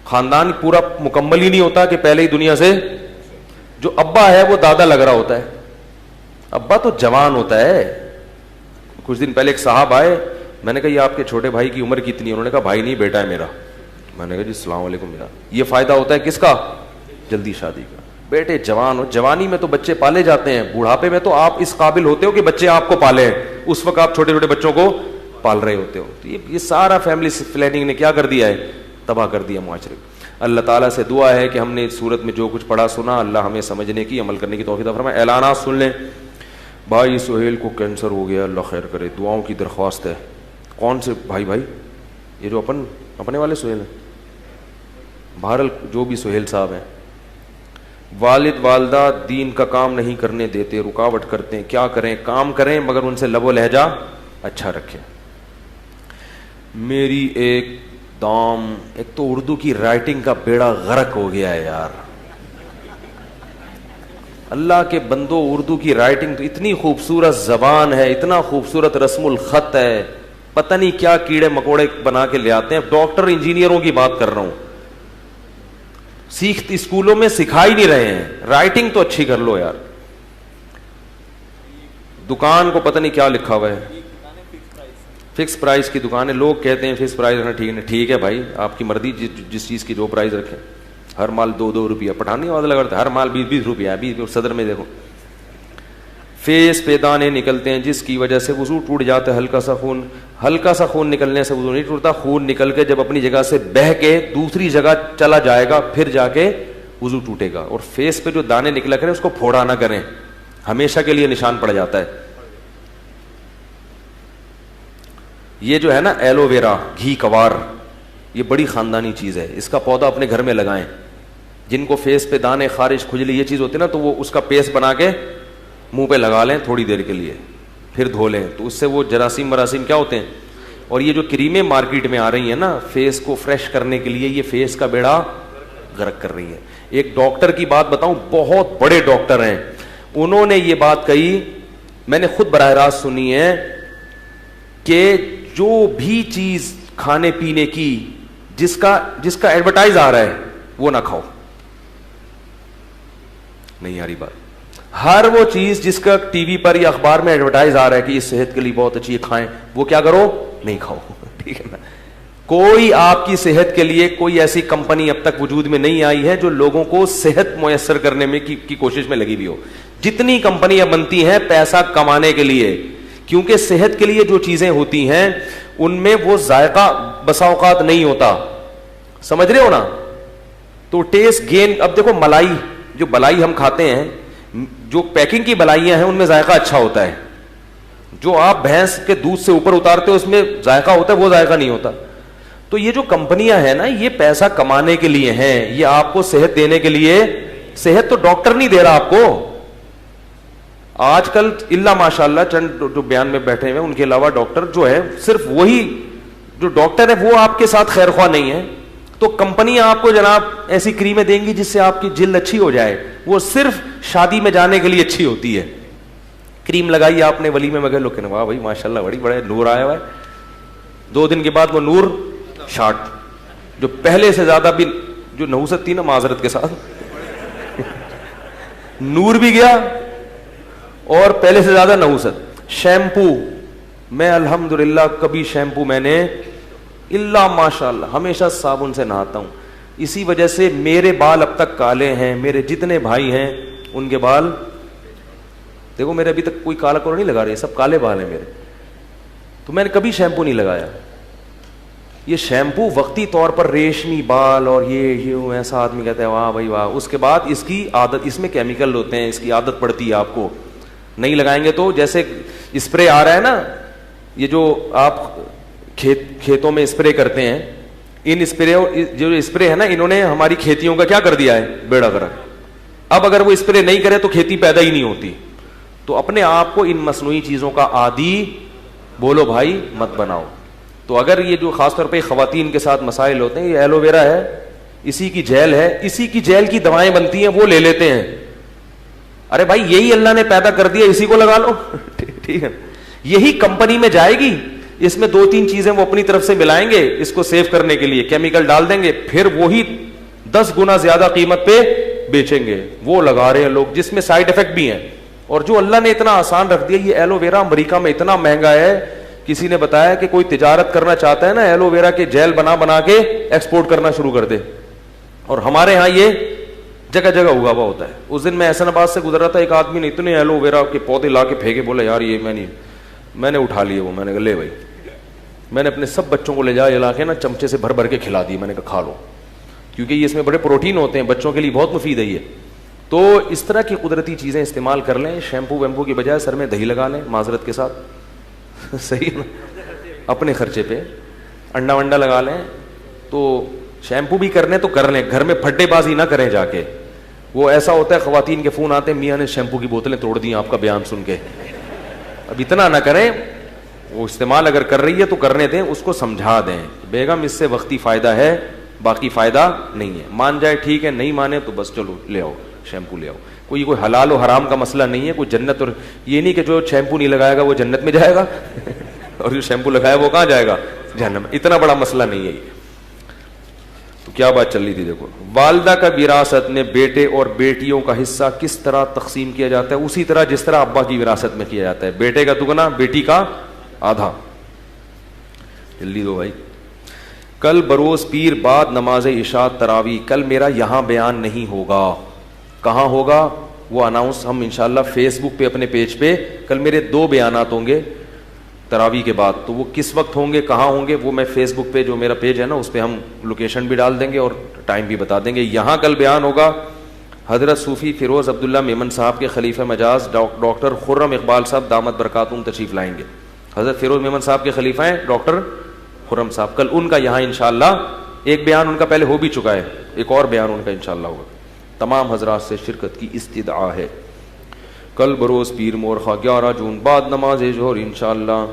خاندان پورا مکمل ہی نہیں ہوتا کہ پہلے ہی دنیا سے, جو ابا ہے وہ دادا لگ رہا ہوتا ہے. ابا تو جوان ہوتا ہے. کچھ دن پہلے ایک صاحب آئے, میں نے کہا یہ آپ کے چھوٹے بھائی کی عمر کتنی ہے؟ انہوں نے کہا بھائی نہیں بیٹا ہے میرا. میں نے کہا جی السلام علیکم. میرا یہ فائدہ ہوتا ہے کس کا؟ جلدی شادی کا. بیٹے جوان ہو, جوانی میں تو بچے پالے جاتے ہیں, بڑھاپے میں تو آپ اس قابل ہوتے ہو کہ بچے آپ کو پالے ہیں. اس وقت آپ چھوٹے چھوٹے بچوں کو پال رہے ہوتے ہو. تو یہ سارا فیملی پلاننگ نے کیا کر دیا ہے؟ تباہ کر دیا معاشرے. اللہ تعالیٰ سے دعا ہے کہ ہم نے اس صورت میں جو کچھ پڑھا سنا, اللہ ہمیں سمجھنے کی, عمل کرنے کی توفیق عطا فرمائے. اعلانات سن لیں. بھائی سہیل کو کینسر ہو گیا, اللہ خیر کرے, دعاؤں کی درخواست ہے. کون سے بھائی؟ یہ جو اپنے والے سہیل ہیں, بہرحال جو بھی سہیل صاحب ہیں. والد والدہ دین کا کام نہیں کرنے دیتے, رکاوٹ کرتے ہیں, کیا کریں؟ کام کریں مگر ان سے لب و لہجہ اچھا رکھیں. میری ایک تو اردو کی رائٹنگ کا بیڑا غرق ہو گیا ہے یار. اللہ کے بندو, اردو کی رائٹنگ تو اتنی خوبصورت زبان ہے, اتنا خوبصورت رسم الخط ہے, پتہ نہیں کیا کیڑے مکوڑے بنا کے لے آتے ہیں. ڈاکٹر انجینئروں کی بات کر رہا ہوں, اسکولوں میں سکھا ہی نہیں رہے ہیں. رائٹنگ تو اچھی کر لو یار. دکان کو پتہ نہیں کیا لکھا ہوا ہے, فکس پرائز کی دکان ہے. لوگ کہتے ہیں فکس پرائز رکھنا ٹھیک ہے بھائی, آپ کی مرضی, جس چیز کی جو پرائز رکھیں. ہر مال 2 روپیہ, پٹھانی آواز لگاتے, ہر مال 20 روپیہ. 20 صدر میں دیکھو فیس پہ دانے نکلتے ہیں جس کی وجہ سے وضو ٹوٹ جاتا ہے. ہلکا سا خون نکلنے سے وضو نہیں ٹوٹتا. خون نکل کے جب اپنی جگہ سے بہہ کے دوسری جگہ چلا جائے گا پھر جا کے وضو ٹوٹے گا. اور فیس پہ جو دانے نکلا کریں اس کو پھوڑا نہ کریں, ہمیشہ کے لیے نشان پڑ جاتا ہے. یہ جو ہے نا ایلو ویرا, گھی کوار, یہ بڑی خاندانی چیز ہے. اس کا پودا اپنے گھر میں لگائیں. جن کو فیس پہ دانے, خارش, کھجلی یہ چیز ہوتی ہے نا, تو وہ اس کا پیسٹ بنا کے منہ پہ لگا لیں تھوڑی دیر کے لیے, پھر دھو لیں. تو اس سے وہ جراثیم کیا ہوتے ہیں. اور یہ جو کریمیں مارکیٹ میں آ رہی ہیں نا فیس کو فریش کرنے کے لیے, یہ فیس کا بیڑا غرق کر رہی ہے. ایک ڈاکٹر کی بات بتاؤں, بہت بڑے ڈاکٹر ہیں, انہوں نے یہ بات کہی, میں نے خود براہ راست سنی ہے, کہ جو بھی چیز کھانے پینے کی جس کا ایڈورٹائز آ رہا ہے وہ نہ کھاؤ. نہیں آ رہی بات. ہر وہ چیز جس کا ٹی وی پر یا اخبار میں ایڈورٹائز آ رہا ہے کہ یہ صحت کے لیے بہت اچھی ہے, کھائیں, وہ کیا کرو؟ نہیں کھاؤ. ٹھیک ہے نا. کوئی آپ کی صحت کے لیے کوئی ایسی کمپنی اب تک وجود میں نہیں آئی ہے جو لوگوں کو صحت میسر کرنے میں کی کوشش میں لگی ہوئی ہو. جتنی کمپنیاں بنتی ہیں پیسہ کمانے کے لیے, کیونکہ صحت کے لیے جو چیزیں ہوتی ہیں ان میں وہ ذائقہ بسا اوقات نہیں ہوتا, سمجھ رہے ہو نا. تو ٹیسٹ گین, اب دیکھو ملائی, جو بلائی ہم کھاتے ہیں, جو پیکنگ کی بلائیاں ہیں ان میں ذائقہ اچھا ہوتا ہے. جو آپ بھینس کے دودھ سے اوپر اتارتے ہو اس میں ذائقہ ہوتا ہے, وہ ذائقہ نہیں ہوتا. تو یہ جو کمپنیاں ہیں نا, یہ پیسہ کمانے کے لیے ہیں, یہ آپ کو صحت دینے کے لیے. صحت تو ڈاکٹر نہیں دے رہا آپ کو آج کل, اللہ ماشاء اللہ چند جو بیان میں بیٹھے ہوئے ان کے علاوہ ڈاکٹر جو ہے, صرف وہی جو ڈاکٹر ہے وہ آپ کے ساتھ خیر خواہ نہیں ہے. تو کمپنیاں آپ کو جناب ایسی کریمیں دیں گی جس سے آپ کی جلد اچھی ہو جائے, وہ صرف شادی میں جانے کے لیے اچھی ہوتی ہے. کریم لگائی آپ نے ولیمے میں گئے, لوگ کہنے واہ بھائی ماشاء اللہ بڑے نور آیا ہوا ہے. 2 دن کے بعد وہ نور شارٹ, جو پہلے سے زیادہ بھی جو نحوست تھی نا, معذرت کے ساتھ, نور بھی گیا اور پہلے سے زیادہ نحوست. شیمپو, میں الحمدللہ کبھی شیمپو میں نے اللہ ماشاء اللہ ہمیشہ صابن سے نہاتا ہوں. اسی وجہ سے میرے بال اب تک کالے ہیں. میرے جتنے بھائی ہیں ان کے بال دیکھو, میرے ابھی تک کوئی کالا کولا نہیں لگا رہے, سب کالے بال ہیں میرے. تو میں نے کبھی شیمپو نہیں لگایا. یہ شیمپو وقتی طور پر ریشمی بال اور یہ ایسا آدمی کہتا ہے واہ بھائی واہ, اس کے بعد اس کی عادت, اس میں کیمیکل ہوتے ہیں, اس کی عادت پڑتی ہے آپ کو. نہیں لگائیں گے تو جیسے اسپرے آ رہا ہے نا, یہ جو آپ کھیتوں میں اسپرے کرتے ہیں، ان اسپرے جو اسپرے ہے نا، انہوں نے ہماری کھیتیوں کا کیا کر دیا ہے، بیڑا گرک۔ اب اگر وہ اسپرے نہیں کرے تو کھیتی پیدا ہی نہیں ہوتی۔ تو اپنے آپ کو ان مصنوعی چیزوں کا عادی بولو بھائی مت بناؤ۔ تو اگر یہ جو خاص طور پہ خواتین کے ساتھ مسائل ہوتے ہیں، یہ ایلو ویرا ہے، اسی کی جیل ہے، اسی کی جیل کی دوائیں بنتی ہیں، وہ لے لیتے ہیں۔ ارے بھائی یہی اللہ نے پیدا کر دیا، اسی کو لگا لو، ٹھیک ہے، یہی کمپنی میں جائے گی، اس میں 2-3 چیزیں وہ اپنی طرف سے ملائیں گے، اس کو سیو کرنے کے لیے کیمیکل ڈال دیں گے، پھر وہی 10 گنا زیادہ قیمت پہ بیچیں گے۔ وہ لگا رہے ہیں لوگ، جس میں سائڈ افیکٹ بھی ہیں۔ اور جو اللہ نے اتنا آسان رکھ دیا، یہ ایلو ویرا امریکہ میں اتنا مہنگا ہے، کسی نے بتایا کہ کوئی تجارت کرنا چاہتا ہے نا، ایلو ویرا کے جیل بنا کے ایکسپورٹ کرنا شروع کر دے۔ اور ہمارے ہاں یہ جگہ جگہ اگا ہوا ہوتا ہے۔ اس دن میں احسن آباد سے گزر رہا تھا، ایک آدمی نے اتنے ایلو ویرا کے پودے لا کے پھینکے، بولا یار یہ میں نے اٹھا لیے وہ، میں نے کہا لے بھائی، میں نے اپنے سب بچوں کو لے جا کے نا چمچے سے بھر کے کھلا دی، میں نے کہا کھا لو، کیونکہ یہ اس میں بڑے پروٹین ہوتے ہیں، بچوں کے لیے بہت مفید ہے یہ۔ تو اس طرح کی قدرتی چیزیں استعمال کر لیں، شیمپو ویمپو کی بجائے سر میں دہی لگا لیں معذرت کے ساتھ، صحیح نا، اپنے خرچے پہ انڈا ونڈا لگا لیں۔ تو شیمپو بھی کرنے تو کر لیں، گھر میں پھڈے بازی نہ کریں جا کے۔ وہ ایسا ہوتا ہے خواتین کے فون آتے ہیں، میاں نے شیمپو کی بوتلیں توڑ دی آپ کا بیان سن کے۔ اب اتنا نہ کریں، وہ استعمال اگر کر رہی ہے تو کرنے دیں، اس کو سمجھا دیں بیگم اس سے وقتی فائدہ ہے، باقی فائدہ نہیں ہے۔ مان جائے ٹھیک ہے، نہیں مانے تو بس چلو لے آؤ شیمپو لے آؤ۔ کوئی حلال و حرام کا مسئلہ نہیں ہے، کوئی جنت، اور یہ نہیں کہ جو شیمپو نہیں لگائے گا وہ جنت میں جائے گا اور جو شیمپو لگایا وہ کہاں جائے گا، جہنم میں۔ اتنا بڑا مسئلہ نہیں ہے یہ۔ تو کیا بات چل رہی تھی، دیکھو والدہ کا وراثت میں بیٹے اور بیٹیوں کا حصہ کس طرح تقسیم کیا جاتا ہے، اسی طرح جس طرح ابا کی وراثت میں کیا جاتا ہے، بیٹے کا دگنا بیٹی کا آدھا۔ جلدی دو بھائی۔ کل بروز پیر بعد نماز عشاء تراویح، کل میرا یہاں بیان نہیں ہوگا، کہاں ہوگا وہ اناؤنس ہم انشاءاللہ فیس بک پہ اپنے پیج پہ، کل میرے 2 بیانات ہوں گے تراویح کے بعد، تو وہ کس وقت ہوں گے کہاں ہوں گے وہ میں فیس بک پہ جو میرا پیج ہے نا اس پہ ہم لوکیشن بھی ڈال دیں گے اور ٹائم بھی بتا دیں گے۔ یہاں کل بیان ہوگا حضرت صوفی فیروز عبداللہ میمن صاحب کے خلیفہ مجاز ڈاکٹر خرم اقبال صاحب دامت برکاتہم تشریف لائیں گے۔ حضرت فیروز میمن صاحب کے خلیفہ ہیں ڈاکٹر خرم صاحب، کل ان کا یہاں انشاءاللہ ایک بیان ان کا پہلے ہو بھی چکا ہے، ایک اور بیان ان کا انشاءاللہ ہوگا۔ تمام حضرات سے شرکت کی استدعا ہے۔ کل بروز پیر مورخہ 11 جون بعد نماز ظہر انشاءاللہ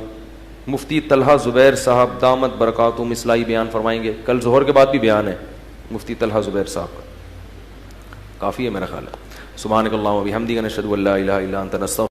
مفتی طلحہ زبیر صاحب دامت برکاتہم اصلاحی بیان فرمائیں گے۔ کل ظہر کے بعد بھی بیان ہے مفتی طلحہ زبیر صاحب کا، کافی ہے میرا خیال ہے۔ سبحانک اللہم و بحمدک نشہد ان لا الہ الا انت نستغفرک۔